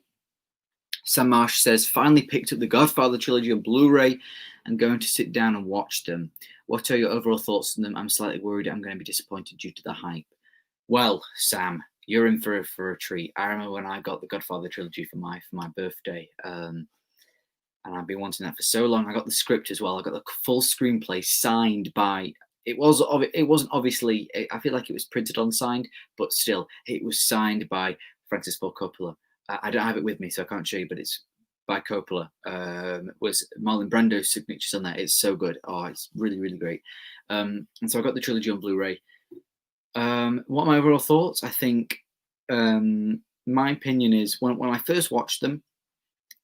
Sam Marsh says, finally picked up the Godfather trilogy on Blu-ray and going to sit down and watch them. What are your overall thoughts on them? I'm slightly worried I'm going to be disappointed due to the hype. Well, Sam, you're in for a treat. I remember when I got the Godfather trilogy for my birthday, and I've been wanting that for so long. I got the script as well. I got the full screenplay signed by. It wasn't obviously. I feel like it was printed on signed, but still, it was signed by Francis Ford Coppola. I don't have it with me, so I can't show you, but it's by Coppola. Was Marlon Brando's signatures on that. It's so good. Oh, it's really, really great. And so I got the trilogy on Blu-ray. What are my overall thoughts? I think my opinion is when I first watched them,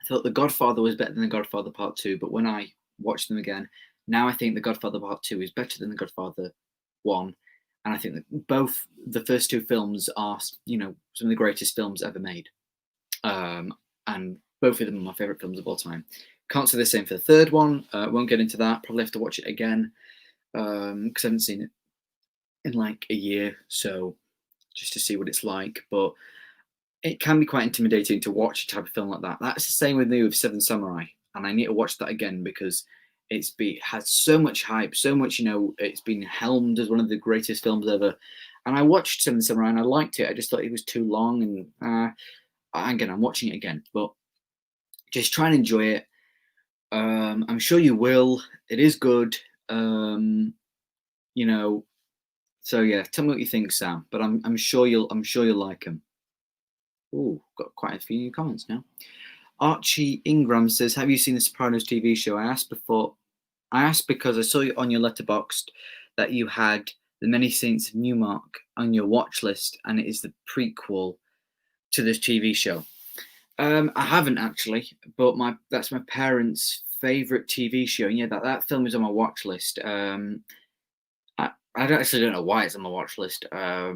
I thought The Godfather was better than The Godfather Part 2, but when I watched them again, now I think The Godfather Part 2 is better than The Godfather 1, and I think that both the first two films are, you know, some of the greatest films ever made, and both of them are my favourite films of all time. Can't say the same for the third one. Won't get into that. Probably have to watch it again, because I haven't seen it in like a year, so just to see what it's like. But it can be quite intimidating to watch a type of film like that. That's the same with me with Seven Samurai, and I need to watch that again because had so much hype, so much, you know, it's been helmed as one of the greatest films ever. And I watched Seven Samurai and I liked it. I just thought it was too long, and again, I'm watching it again, but just try and enjoy it. I'm sure you will. It is good, you know. So yeah, tell me what you think, Sam. But I'm sure you'll like them. Oh, got quite a few new comments now. Archie Ingram says, have you seen the Sopranos TV show? I asked because I saw you on your Letterboxd that you had The Many Saints of Newmark on your watch list, and it is the prequel to this TV show. I haven't actually, but that's my parents' favorite TV show. And yeah, that film is on my watch list. I don't know why it's on my watch list. I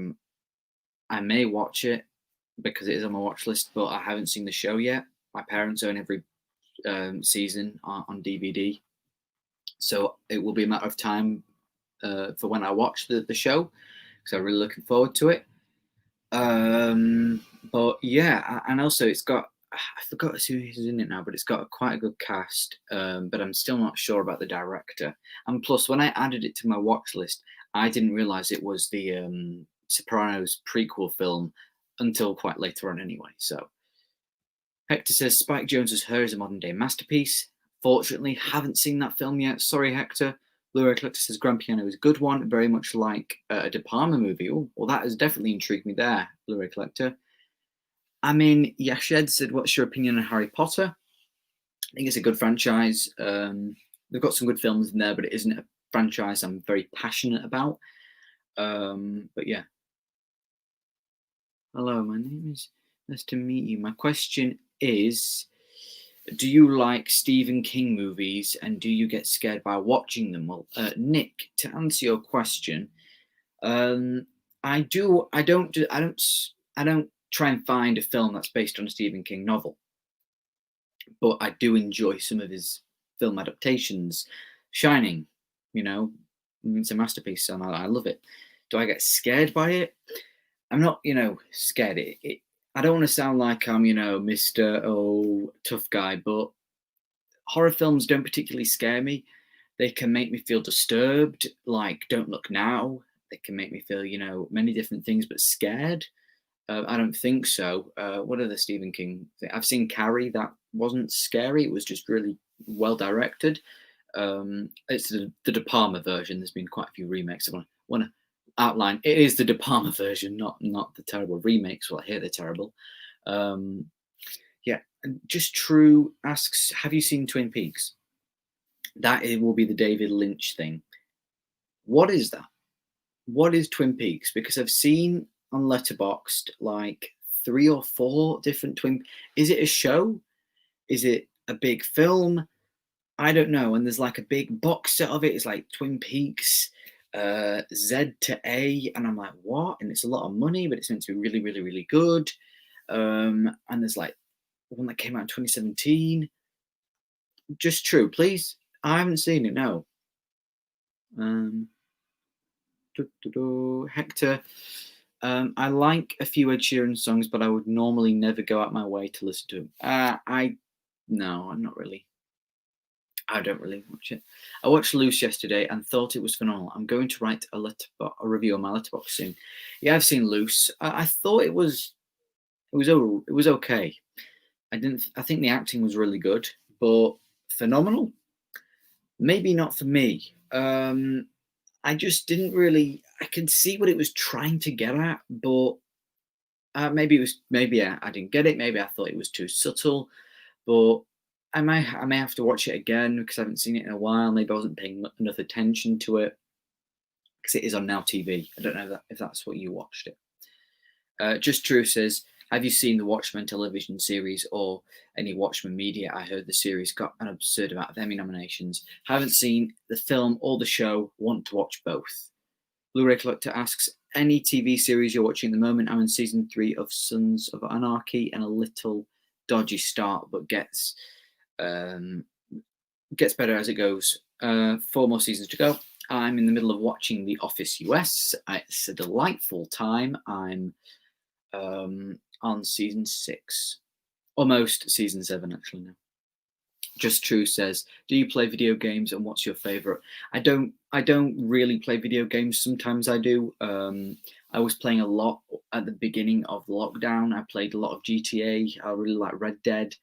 may watch it because it is on my watch list, but I haven't seen the show yet. My parents own every season on DVD, so it will be a matter of time for when I watch the show, because I'm really looking forward to it. But yeah, and also it's got, I forgot who's in it now, but it's got quite a good cast. But I'm still not sure about the director. And plus, when I added it to my watch list, I didn't realize it was the Sopranos prequel film until quite later on anyway. So Hector says Spike Jonze's Her is a modern day masterpiece. Fortunately, haven't seen that film yet. Sorry, Hector. Blu-ray Collector says Grand Piano is a good one, very much like a De Palma movie. Oh, well, that has definitely intrigued me there, Blu-ray Collector. I mean, Yashed said, what's your opinion on Harry Potter? I think it's a good franchise. They've got some good films in there, but it isn't a franchise I'm very passionate about. But yeah. Hello, my name is, nice to meet you. My question is, do you like Stephen King movies and do you get scared by watching them? Well, Nick, to answer your question, I don't try and find a film that's based on a Stephen King novel, but I do enjoy some of his film adaptations. Shining, it's a masterpiece and I love it. Do I get scared by it? I'm not, scared. I don't want to sound like I'm, Mr. Tough guy, but horror films don't particularly scare me. They can make me feel disturbed, like Don't Look Now. They can make me feel, many different things, but scared. I don't think so. What are the Stephen King things? I've seen Carrie. That wasn't scary. It was just really well directed. It's the De Palma version. There's been quite a few remakes. I want to outline. It is the De Palma version, not the terrible remakes. Well, I hear they're terrible. Yeah. Just True asks, have you seen Twin Peaks? That will be the David Lynch thing. What is that? What is Twin Peaks? Because I've seen on Letterboxd like 3 or 4 different Twin. Is it a show? Is it a big film? I don't know. And there's like a big box set of it. It's like Twin Peaks, Z to A, and I'm like, what? And it's a lot of money, but it's meant to be really, really, really good. And there's like one that came out in 2017. Just True, please. I haven't seen it. No. Hector. I like a few Ed Sheeran songs, but I would normally never go out my way to listen to them. No, I'm not really. I don't really watch it. I watched Loose yesterday and thought it was phenomenal. I'm going to write a review on my Letterboxd soon. Yeah, I've seen Loose. I thought it was okay. I think the acting was really good, but phenomenal. Maybe not for me. I just didn't really. I could see what it was trying to get at, but maybe I didn't get it. Maybe I thought it was too subtle, but I may have to watch it again because I haven't seen it in a while. Maybe I wasn't paying enough attention to it because it is on Now TV. I don't know if that's what you watched it. Just True says, have you seen the Watchmen television series or any Watchmen media? I heard the series got an absurd amount of Emmy nominations. Haven't seen the film or the show. Want to watch both. Blu-ray Collector asks, any TV series you're watching at the moment? I'm in season 3 of Sons of Anarchy and a little dodgy start, but gets better as it goes. 4 more seasons to go. I'm in the middle of watching The Office US. It's a delightful time. I'm on season 6, almost season 7 actually now. Just True says, do you play video games and what's your favorite? I don't really play video games. Sometimes I do. I was playing a lot at the beginning of lockdown. I played a lot of GTA. I really like Red Dead.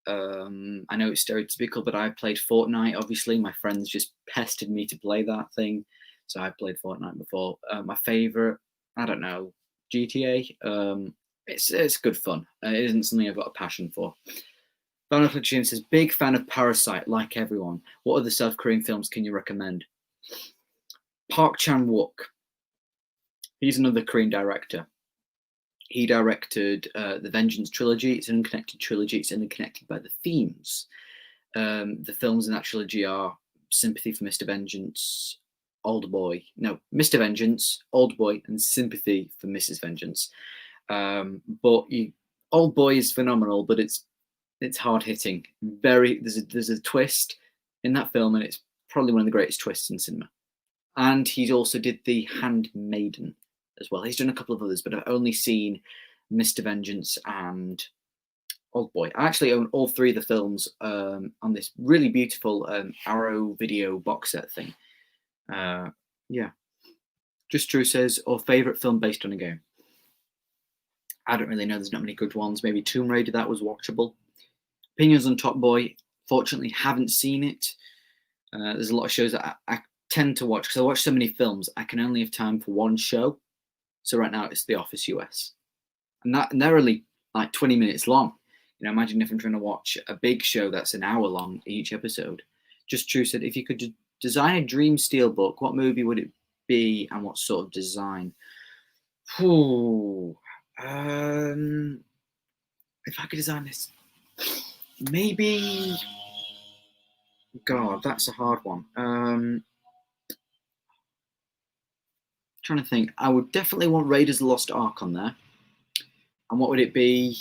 I know it's stereotypical, but I played Fortnite. Obviously, my friends just pestered me to play that thing, so I played Fortnite before. My favorite, I don't know, GTA. It's good fun. It isn't something I've got a passion for. Final Collection says, big fan of Parasite, like everyone. What other South Korean films can you recommend? Park Chan-wook. He's another Korean director. He directed the Vengeance trilogy. It's an unconnected trilogy. It's only connected by the themes. The films in that trilogy are Sympathy for Mr. Vengeance, Mr. Vengeance, Old Boy, and Sympathy for Mrs. Vengeance. But Old Boy is phenomenal, but it's hard hitting. There's a twist in that film, and it's probably one of the greatest twists in cinema. And he also did The Handmaiden as well. He's done a couple of others, but I've only seen Mr. Vengeance and Old Boy. I actually own all 3 of the films on this really beautiful Arrow video box set thing. Yeah. Just True says, or favourite film based on a game? I don't really know. There's not many good ones. Maybe Tomb Raider, that was watchable. Opinions on Top Boy. Fortunately, haven't seen it. There's a lot of shows that tend to watch, because I watch so many films, I can only have time for one show. So right now it's The Office US, and they're only like 20 minutes long. You know, imagine if I'm trying to watch a big show that's an hour long each episode. Just True said, if you could design a dream steelbook, what movie would it be, and what sort of design? Ooh, if I could design this, maybe. God, that's a hard one. Trying to think. I would definitely want Raiders of the Lost Ark on there. And what would it be?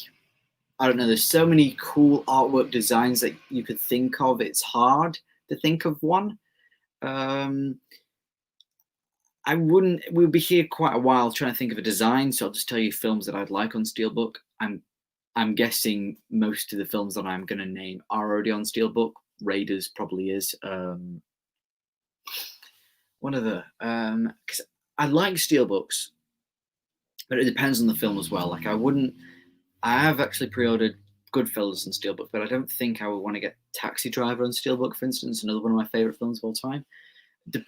I don't know. There's so many cool artwork designs that you could think of. It's hard to think of one. I wouldn't. We'll be here quite a while trying to think of a design. So I'll just tell you films that I'd like on Steelbook. I'm guessing most of the films that I'm going to name are already on Steelbook. Raiders probably is. One of the because I like Steelbooks, but it depends on the film as well. Like I have actually pre-ordered Goodfellas on Steelbook, but I don't think I would want to get Taxi Driver on Steelbook, for instance, another one of my favorite films of all time.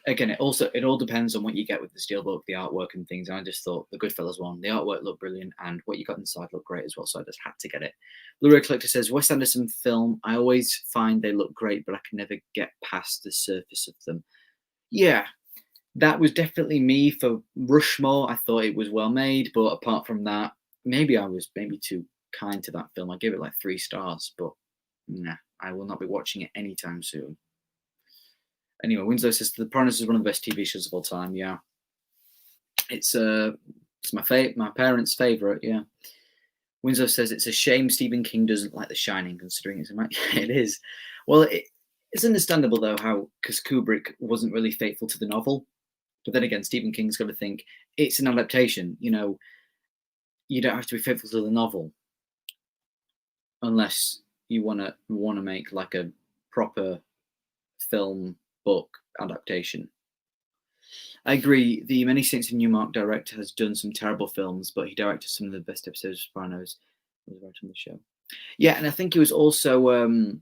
Again, it all depends on what you get with the Steelbook, the artwork and things. And I just thought the Goodfellas one, the artwork looked brilliant, and what you got inside looked great as well. So I just had to get it. Blu-ray Collector says, Wes Anderson film, I always find they look great, but I can never get past the surface of them. Yeah, that was definitely me for Rushmore. I thought it was well made, but apart from that, maybe I was too kind to that film. I gave it like 3 stars, but nah, I will not be watching it anytime soon. Anyway, Winslow says The Sopranos is one of the best TV shows of all time. Yeah, it's my parents' favorite. Yeah. Winslow says it's a shame Stephen King doesn't like The Shining, considering it's it is. Well, it's understandable though, how because Kubrick wasn't really faithful to the novel. But then again, Stephen King's got to think it's an adaptation. You know, you don't have to be faithful to the novel unless you want to make like a proper film book adaptation. I agree. The Many Saints of Newmark director has done some terrible films, but he directed some of the best episodes of Sopranos. Was right on the show. Yeah, and I think he was also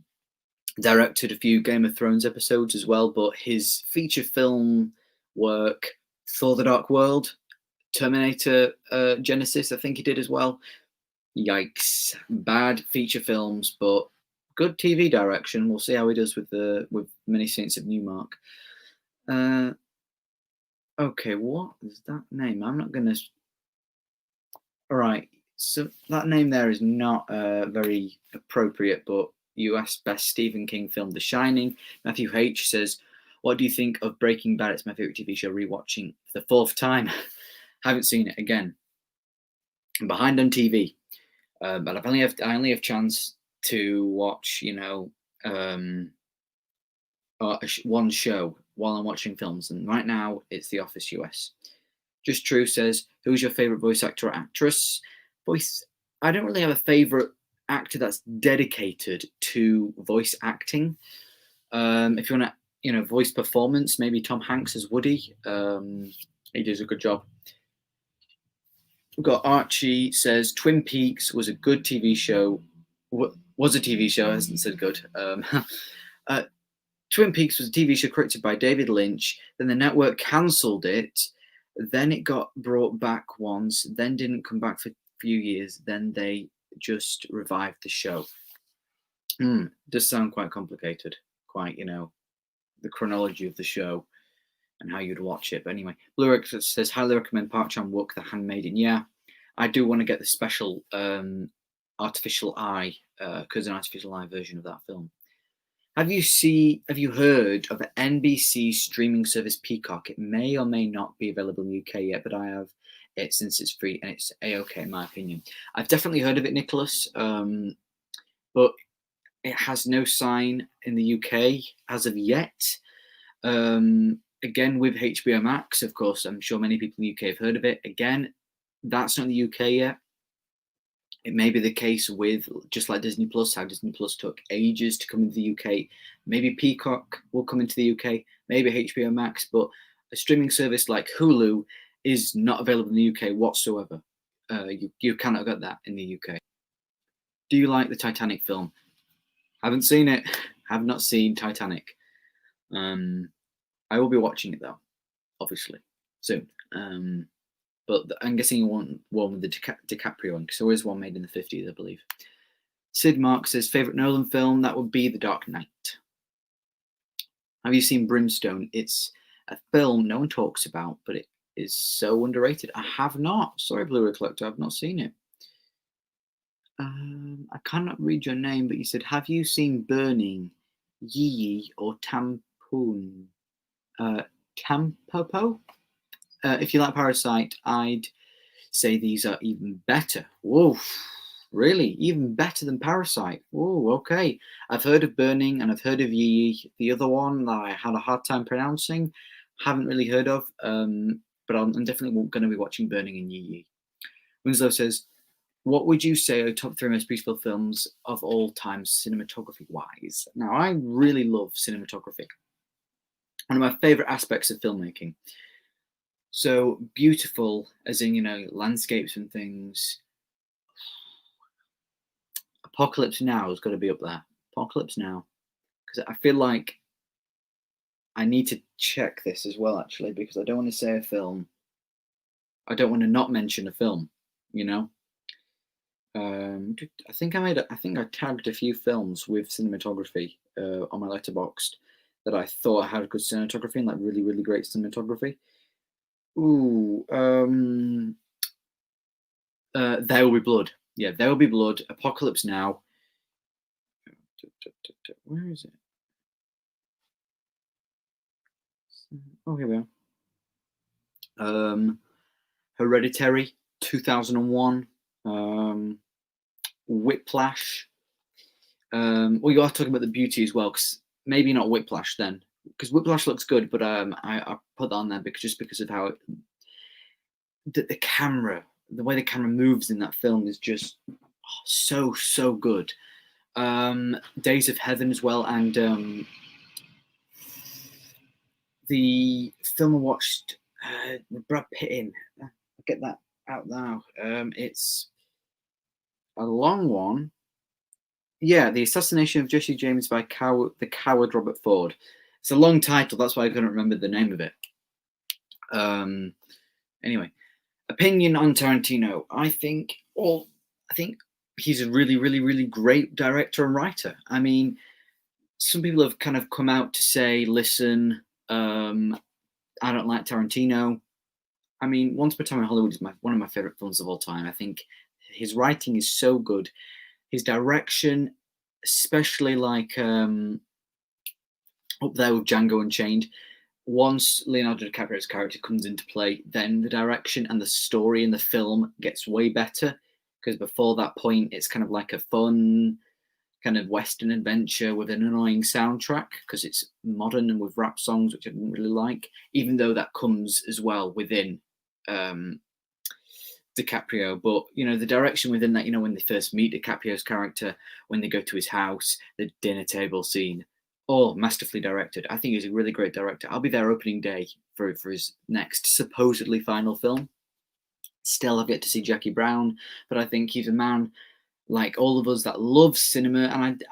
directed a few Game of Thrones episodes as well. But his feature film work, Thor: The Dark World, Terminator Genesis, I think he did as well. Yikes! Bad feature films, but good TV direction. We'll see how he does with Many Saints of Newmark. Okay, what is that name? I'm not gonna. All right, so that name there is not very appropriate. But you asked best Stephen King film, The Shining. Matthew H says, "What do you think of Breaking Bad? It's my favorite TV show. Rewatching for the 4th time. Haven't seen it again. I'm behind on TV, but I only have chance to watch, one show while I'm watching films, and right now it's The Office US. Just True says, who's your favorite voice actor or actress? I don't really have a favorite actor that's dedicated to voice acting. If you want to, voice performance, maybe Tom Hanks as Woody. He does a good job. We've got Archie says Twin Peaks was a good TV show. Was a TV show, hasn't said good. Twin Peaks was a TV show created by David Lynch. Then the network cancelled it. Then it got brought back once. Then didn't come back for a few years. Then they just revived the show. Does sound quite complicated. Quite, the chronology of the show and how you'd watch it. But anyway, Blue says, highly recommend Park Chan-wook, The Handmaiden. Yeah, I do want to get the special artificial eye, cousin artificial eye version of that film. Have you heard of the NBC streaming service Peacock? It may or may not be available in the UK yet, but I have it since it's free and it's A-OK in my opinion. I've definitely heard of it, Nicholas, but it has no sign in the UK as of yet. Again, with HBO Max, of course, I'm sure many people in the UK have heard of it. Again, that's not in the UK yet. It may be the case with, just like Disney Plus, how Disney Plus took ages to come into the UK. Maybe Peacock will come into the UK, maybe HBO Max, but a streaming service like Hulu is not available in the UK whatsoever. You cannot get that in the UK. Do you like the Titanic film? Haven't seen it. Have not seen Titanic. I will be watching it though, obviously, soon. But I'm guessing you want one with the DiCaprio one, because there is one made in the 50s, I believe. Sid Mark says, favourite Nolan film? That would be The Dark Knight. Have you seen Brimstone? It's a film no one talks about, but it is so underrated. I have not. Sorry, Blu-ray Collector, I've not seen it. I cannot read your name, but you said, have you seen Burning, Yee or Tampoon? Tampopo? If you like Parasite, I'd say these are even better. Whoa, really? Even better than Parasite? Whoa, okay. I've heard of Burning and I've heard of Yee. The other one that I had a hard time pronouncing, haven't really heard of, but I'm definitely going to be watching Burning and Yee. Winslow says, what would you say are top 3 most beautiful films of all time, cinematography-wise? Now, I really love cinematography. One of my favourite aspects of filmmaking. So beautiful, as in, landscapes and things. Apocalypse Now has got to be up there. Apocalypse Now. Because I feel like I need to check this as well, actually, because I don't want to say a film. I don't want to not mention a film, I think I tagged a few films with cinematography on my letterboxd that I thought had good cinematography and like really, really great cinematography. Ooh, There Will Be Blood. Yeah, There Will Be Blood. Apocalypse Now. Where is it? Oh, here we are. Hereditary, 2001. Whiplash. Well, you are talking about the beauty as well, because maybe not Whiplash then, because Whiplash looks good, but I put that on there because of how the camera, the way the camera moves in that film is just so good. Days of Heaven as well, and the film I watched with Brad Pitt in. I'll get that out now. It's a long one. Yeah, The Assassination of Jesse James by the Coward Robert Ford. It's a long title, that's why I couldn't remember the name of it. Anyway, opinion on Tarantino. I think he's a really, really, really great director and writer. I mean, some people have kind of come out to say, listen, I don't like Tarantino. I mean, Once Upon a Time in Hollywood is one of my favorite films of all time. I think his writing is so good. His direction, especially like up there with Django Unchained, once Leonardo DiCaprio's character comes into play, then the direction and the story in the film gets way better, because before that point, it's kind of like a fun kind of Western adventure with an annoying soundtrack, because it's modern and with rap songs, which I didn't really like, even though that comes as well within DiCaprio. But the direction within that, when they first meet DiCaprio's character, when they go to his house, the dinner table scene, all masterfully directed. I think he's a really great director. I'll be there opening day for his next supposedly final film. Still, I've yet to see Jackie Brown, but I think he's a man like all of us that loves cinema, and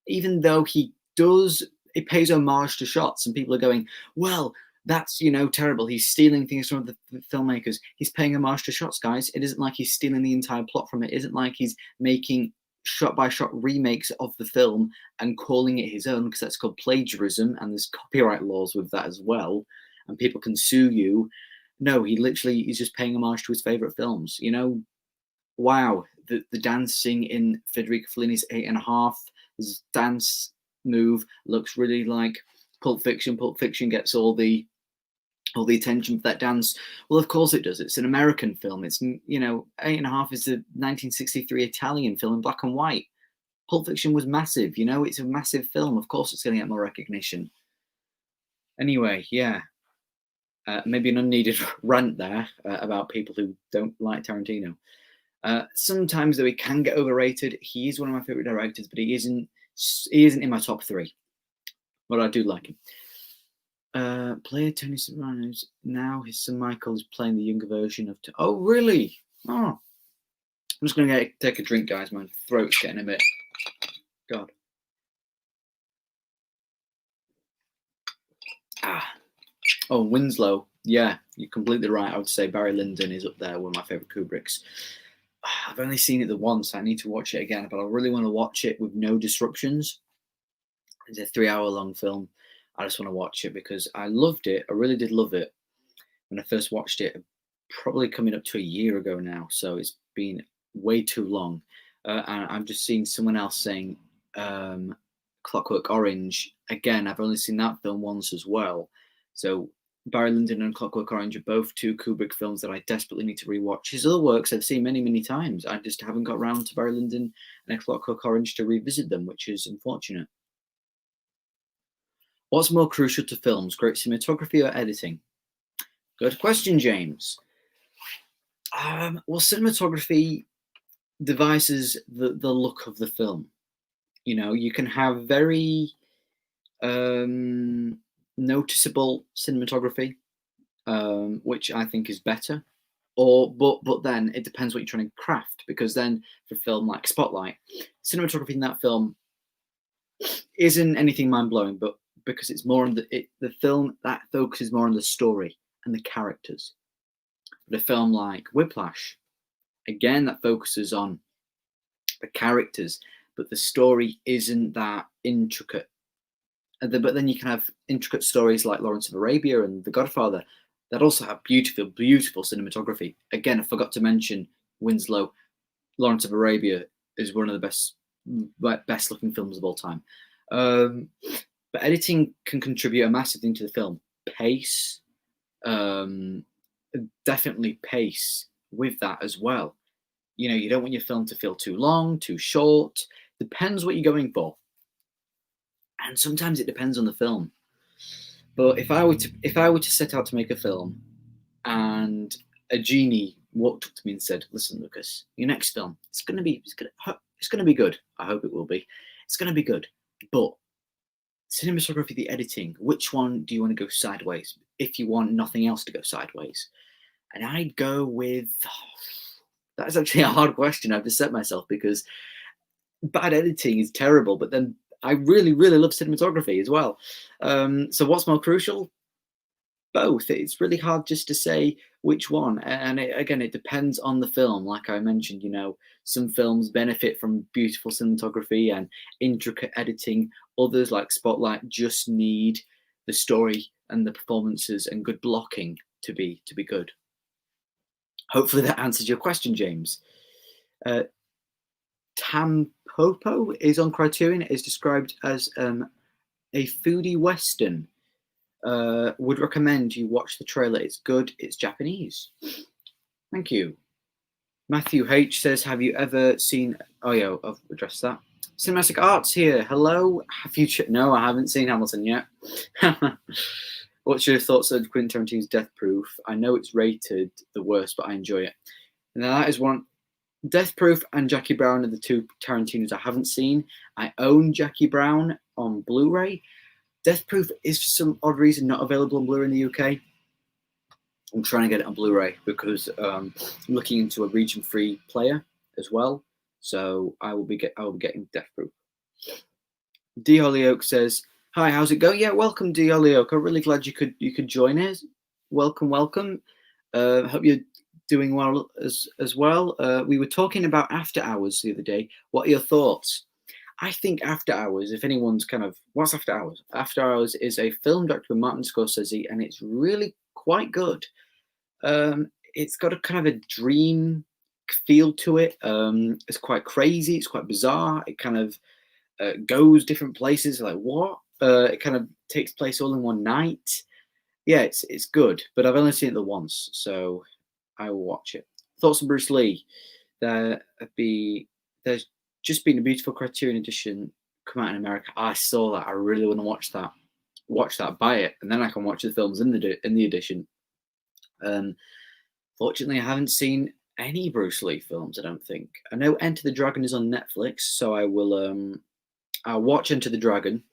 even though he pays homage to shots, and people are going, well, that's terrible, he's stealing things from the filmmakers. He's paying homage to shots, guys. It isn't like he's stealing the entire plot from it. It isn't like he's making shot by shot remakes of the film and calling it his own, because that's called plagiarism, and there's copyright laws with that as well, and people can sue you. No, he literally is just paying homage to his favorite films. Wow, the dancing in Federico Fellini's 8.5, his dance move looks really like Pulp Fiction. Pulp Fiction gets all the attention for that dance. Well, of course it does. It's an American film. It's 8.5 is a 1963 Italian film in black and white. Pulp Fiction was massive. It's a massive film. Of course, it's going to get more recognition. Anyway, yeah. Maybe an unneeded rant there about people who don't like Tarantino. Sometimes, though, he can get overrated. He is one of my favorite directors, but he isn't in my top 3. But I do like him. Player Tony Sopranos. Now his son Michael is playing the younger version of. Oh, really? Oh, I'm just gonna take a drink, guys. My throat's getting a bit. God. Oh, Winslow. Yeah, you're completely right. I would say Barry Lyndon is up there, one of my favourite Kubricks. I've only seen it the once. I need to watch it again, but I really want to watch it with no disruptions. It's a 3 hour long film. I just want to watch it because I loved it. I really did love it when I first watched it, probably coming up to a year ago now. So it's been way too long. And I'm just seeing someone else saying Clockwork Orange. Again, I've only seen that film once as well. So Barry Lyndon and Clockwork Orange are both two Kubrick films that I desperately need to rewatch. His other works I've seen many, many times. I just haven't got round to Barry Lyndon and Clockwork Orange to revisit them, which is unfortunate. What's more crucial to films, great cinematography or editing? Good question, James. Well, cinematography devises the look of the film. You know, you can have very noticeable cinematography, which I think is better. Or but then it depends what you're trying to craft, because then for a film like Spotlight, cinematography in that film isn't anything mind blowing, but because it's more on the film that focuses more on the story and the characters. But a film like Whiplash, again, that focuses on the characters, but the story isn't that intricate. But then you can have intricate stories like Lawrence of Arabia and The Godfather that also have beautiful, beautiful cinematography. Again, I forgot to mention Winslow. Lawrence of Arabia is one of the best looking films of all time. But editing can contribute a massive thing to the film. Pace, definitely pace with that as well. You know, you don't want your film to feel too long, too short. Depends what you're going for, and sometimes it depends on the film. But if I were to set out to make a film, and a genie walked up to me and said, "Listen, Lucas, your next film, it's gonna be good. I hope it will be. It's gonna be good, but cinematography, the editing, which one do you want to go sideways? If you want nothing else to go sideways." And I'd go with. That's actually a hard question I've just set myself, because bad editing is terrible, but then I really, really love cinematography as well. So what's more crucial? Both. It's really hard just to say which one. And again, it depends on the film. Like I mentioned, you know, some films benefit from beautiful cinematography and intricate editing. Others, like Spotlight, just need the story and the performances and good blocking to be good. Hopefully that answers your question, James. Tampopo is on Criterion. It is described as a foodie western. Would recommend you watch the trailer. It's good. It's Japanese. Thank you. Matthew H says, "Have you ever seen?" Oh yeah, I've addressed that. Cinematic Arts here. Hello. Have you? No, I haven't seen Hamilton yet. What's your thoughts on Quentin Tarantino's Death Proof? I know it's rated the worst, but I enjoy it. Now that is one. Death Proof and Jackie Brown are the two Tarantinos I haven't seen. I own Jackie Brown on Blu-ray. Death Proof is for some odd reason not available on Blu-ray in the UK. I'm trying to get it on Blu-ray because I'm looking into a region-free player as well. So I will be getting Death Proof. D Hollyoak says, "Hi, how's it going?" Yeah, welcome, D Hollyoak. I'm really glad you could join us. Welcome, welcome. Hope you're doing well as well. We were talking about After Hours the other day. What are your thoughts? I think After Hours, if anyone's kind of, what's After Hours? After Hours is a film directed by Martin Scorsese, and it's really quite good. It's got a kind of a dream feel to it. It's quite crazy. It's quite bizarre. It kind of goes different places. Like what? It kind of takes place all in one night. Yeah, it's good, but I've only seen it the once, so I will watch it. Thoughts on Bruce Lee? There's just been a beautiful Criterion edition come out in America. I saw that. I really want to watch that. Buy it, and then I can watch the films in the edition. Fortunately, I haven't seen any Bruce Lee films. I don't think. I know Enter the Dragon is on Netflix, so I will. I'll watch Enter the Dragon,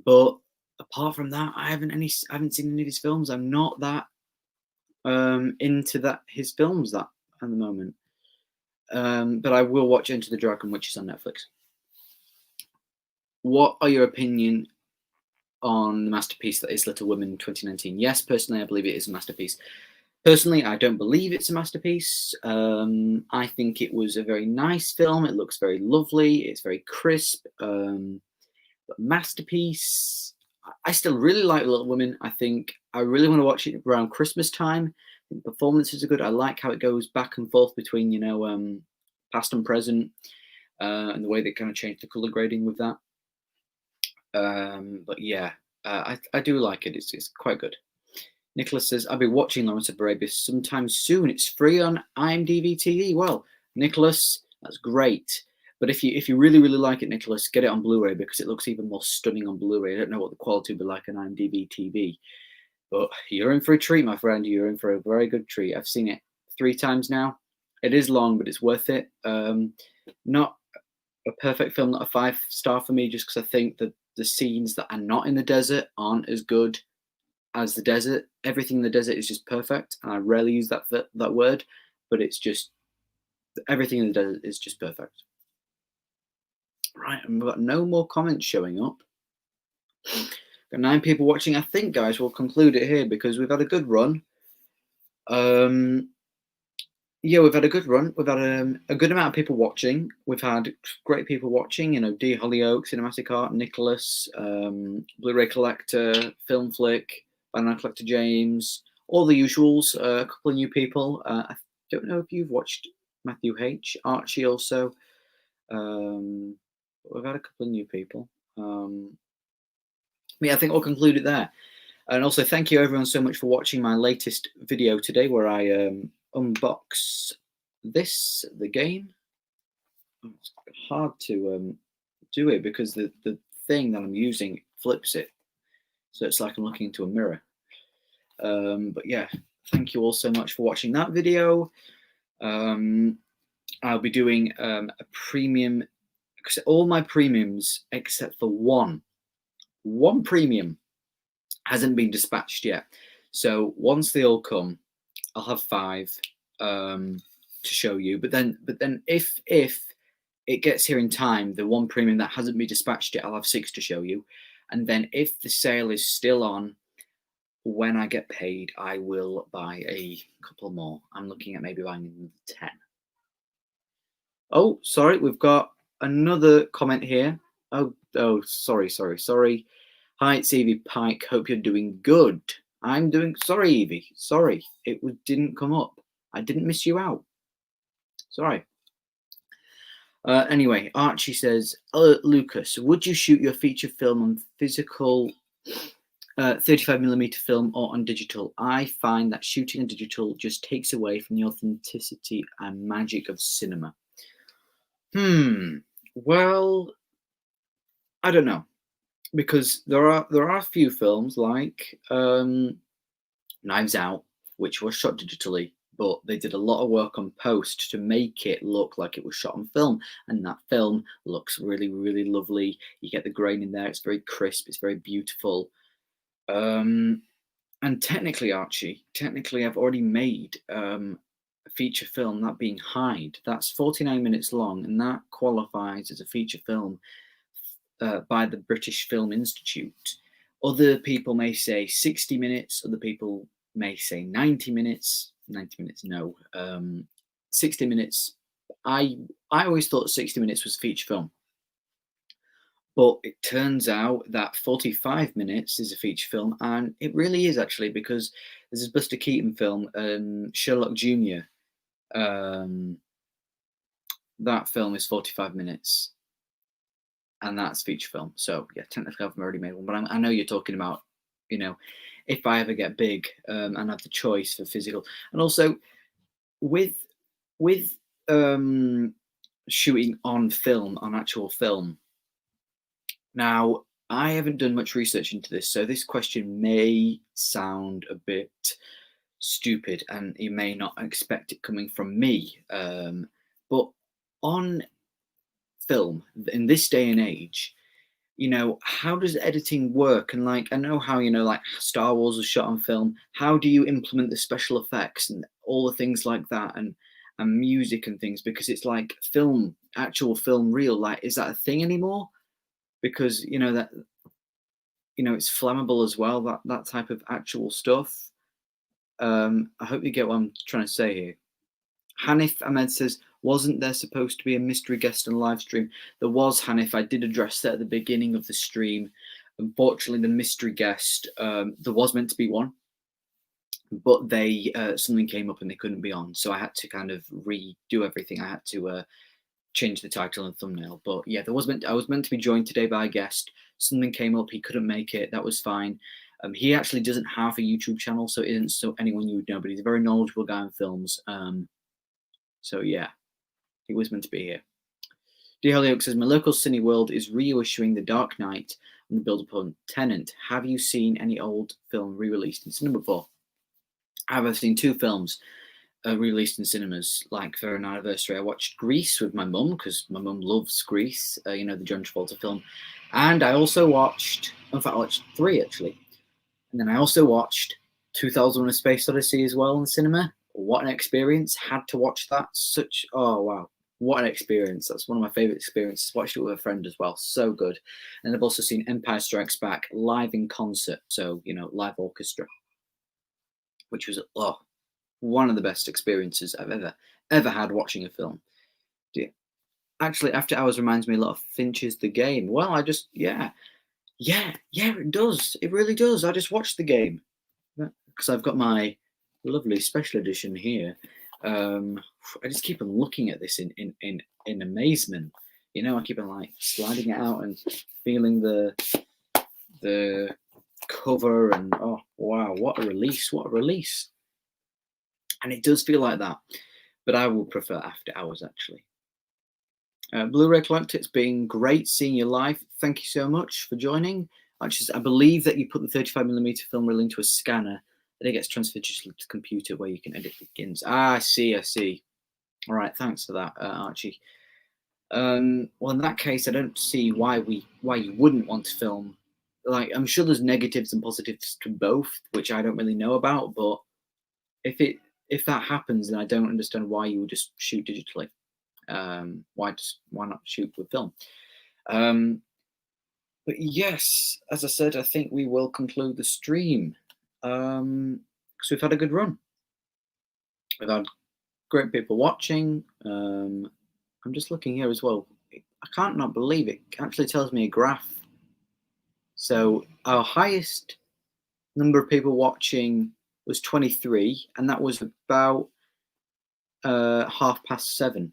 but apart from that, I haven't seen any of his films. I'm not that into his films that at the moment. But I will watch Enter the Dragon, which is on Netflix. What are your opinion on the masterpiece that is Little Women 2019. Yes, personally, I believe it is a masterpiece. Personally, I don't believe it's a masterpiece. I think it was a very nice film. It looks very lovely. It's very crisp. But masterpiece, I still really like Little Women. I think I really want to watch it around Christmas time. The performances are good. I like how it goes back and forth between, past and present, and the way they kind of change the color grading with that. But yeah, I do like it. It's quite good. Nicholas says, I'll be watching Lawrence of Arabia sometime soon. It's free on IMDb TV. Well, Nicholas, that's great. But if you really, really like it, Nicholas, get it on Blu-ray because it looks even more stunning on Blu-ray. I don't know what the quality will be like on IMDb TV. But you're in for a treat, my friend. You're in for a very good treat. I've seen it 3 times now. It is long, but it's worth it. Not a perfect film, not a 5-star for me, just because I think that the scenes that are not in the desert aren't as good as the desert. Everything in the desert is just perfect, and I rarely use that word, but it's just everything in the desert is just perfect. Right, and we've got no more comments showing up. Got 9 people watching. I think, guys, we'll conclude it here because we've had a good run. Yeah, we've had a good run. We've had a good amount of people watching. We've had great people watching. D. Hollyoak, Cinematic Art, Nicholas, Blu-ray Collector, Film Flick, Banana Collector James, all the usuals. A couple of new people. I don't know if you've watched Matthew H. Archie also. We've had a couple of new people. Yeah, I think we'll conclude it there. And also, thank you everyone so much for watching my latest video today, where I unbox the game. It's hard to do it because the thing that I'm using flips it, so it's like I'm looking into a mirror. But yeah, thank you all so much for watching that video. I'll be doing a premium, because all my premiums except for one premium hasn't been dispatched yet. So once they all come, I'll have 5 to show you. But then if it gets here in time, the one premium that hasn't been dispatched yet, I'll have 6 to show you. And then if the sale is still on, when I get paid, I will buy a couple more. I'm looking at maybe buying 10. Oh, sorry, we've got another comment here. Oh, sorry. Hi, it's Evie Pike. Hope you're doing good. I'm doing. Sorry, Evie. Sorry, it didn't come up. I didn't miss you out. Sorry. Anyway, Archie says, Lucas, would you shoot your feature film on physical 35mm film or on digital? I find that shooting on digital just takes away from the authenticity and magic of cinema. Well, I don't know, because there are a few films like Knives Out, which was shot digitally, but they did a lot of work on post to make it look like it was shot on film, and that film looks really, really lovely. You get the grain in there. It's very crisp. It's very beautiful. And technically, Archie, I've already made a feature film, that being Hyde. That's 49 minutes long, and that qualifies as a feature film by the British Film Institute. Other people may say 60 minutes. Other people may say 90 minutes. 90 minutes, no. 60 minutes. I always thought 60 minutes was a feature film. But it turns out that 45 minutes is a feature film, and it really is, actually, because there's a Buster Keaton film, Sherlock Jr. That film is 45 minutes, and that's feature film. So yeah, technically I've already made one, but I know you're talking about, if I ever get big and have the choice for physical, and also with shooting on film, on actual film. Now, I haven't done much research into this, so this question may sound a bit stupid, and you may not expect it coming from me. But on film, in this day and age, how does editing work? And I know how, like Star Wars was shot on film. How do you implement the special effects and all the things like that, and music and things? Because it's like film, actual film reel. Like, is that a thing anymore? Because that it's flammable as well. That type of actual stuff. I hope you get what I'm trying to say here. Hanif Ahmed says, wasn't there supposed to be a mystery guest on live stream? There was, Hanif. I did address that at the beginning of the stream. Unfortunately, the mystery guest, there was meant to be one, but they something came up and they couldn't be on. So I had to kind of redo everything. I had to change the title and thumbnail. But yeah, I was meant to be joined today by a guest. Something came up. He couldn't make it. That was fine. He actually doesn't have a YouTube channel, so it isn't so anyone you would know, but he's a very knowledgeable guy in films. So yeah, he was meant to be here. Dear Hollyoak says, my local Cineworld is reissuing The Dark Knight and the build upon Tenet. Have you seen any old film re-released in cinema before? I've seen 2 films released in cinemas, like for an anniversary. I watched Grease with my mum, because my mum loves Grease, the John Travolta film. And I also watched, in fact, I watched 3 actually. And then I also watched 2001: A Space Odyssey as well in the cinema. What an experience. Had to watch that. Oh, wow. What an experience. That's one of my favorite experiences. Watched it with a friend as well. So good. And I've also seen Empire Strikes Back live in concert. So, live orchestra, which was, one of the best experiences I've ever had watching a film. Actually, After Hours reminds me a lot of Finch's The Game. Well, yeah, it does. It really does. I just watched The Game because I've got my lovely special edition here. I just keep on looking at this in amazement. I keep on like sliding it out and feeling the cover, and oh wow, what a release! What a release! And it does feel like that, but I would prefer After Hours actually. Blu-ray Collector, it's been great seeing you live. Thank you so much for joining. I believe that you put the 35mm film reel into a scanner, and it gets transferred to the computer where you can edit begins. I see. All right, thanks for that, Archie. Well, in that case, I don't see why you wouldn't want to film. Like, I'm sure there's negatives and positives to both, which I don't really know about. But if that happens, then I don't understand why you would just shoot digitally. Why not shoot with film? But yes, as I said, I think we will conclude the stream because we've had a good run. We've had great people watching. I'm just looking here as well. I can't not believe it actually tells me a graph. So our highest number of people watching was 23, and that was about 7:30.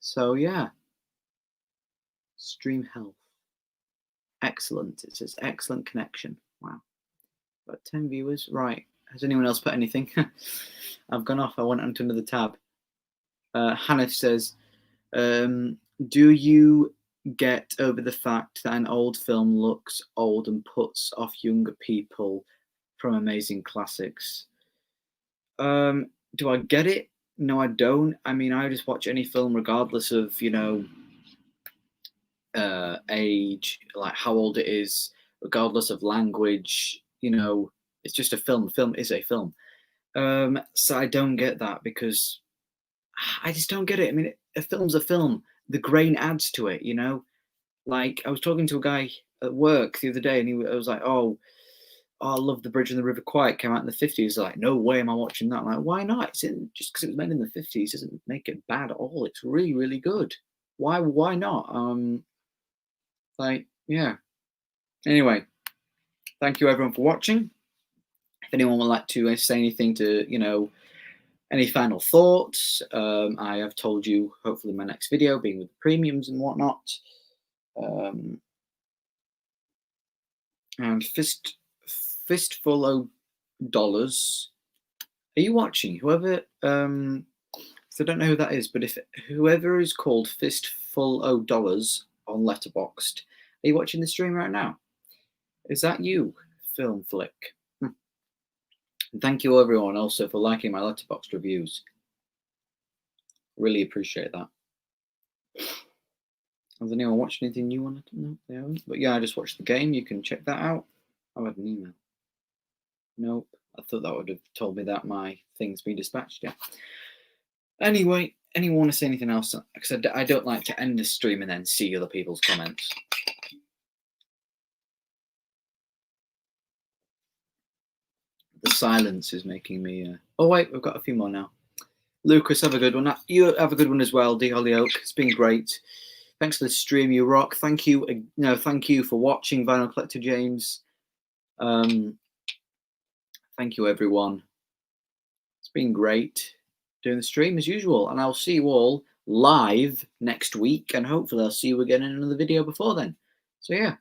So yeah, stream health. Excellent. It says excellent connection. Wow. About 10 viewers. Right. Has anyone else put anything? I've gone off. I went onto another tab. Hanif says, do you get over the fact that an old film looks old and puts off younger people from amazing classics? Do I get it? No, I don't. I mean, I just watch any film regardless of, age, like how old it is, regardless of language. It's just a film. A film is a film. So I don't get that, because I just don't get it. I mean, a film's a film. The grain adds to it, Like, I was talking to a guy at work the other day, and I was like, oh, I love The Bridge on the River Kwai. It came out in the 50s. Like, no way am I watching that. I'm like, why not? Just because it was made in the 50s doesn't make it bad at all. It's really, really good. Why not? Yeah. Anyway, thank you everyone for watching. If anyone would like to say anything to, any final thoughts, I have told you, hopefully my next video being with the premiums and whatnot. And Fistful of Dollars. Are you watching? Whoever, so I don't know who that is, but if whoever is called Fistful of Dollars on Letterboxd, are you watching the stream right now? Is that you, Film Flick? And thank you everyone also for liking my Letterboxd reviews. Really appreciate that. Has anyone watched anything new on it? No, they haven't. But yeah, I just watched the game. You can check that out. I have an email. Nope. I thought that would have told me that my thing's been dispatched. Yeah. Anyway, anyone want to say anything else? Because I don't like to end the stream and then see other people's comments. The silence is making me. Oh wait, we've got a few more now. Lucas, have a good one. You have a good one as well, D Hollyoak. It's been great. Thanks for the stream, you rock. Thank you. No, thank you for watching, Vinyl Collector James. Thank you, everyone. It's been great doing the stream as usual, and I'll see you all live next week, and hopefully I'll see you again in another video before then. So yeah,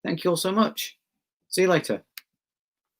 thank you all so much. See you later.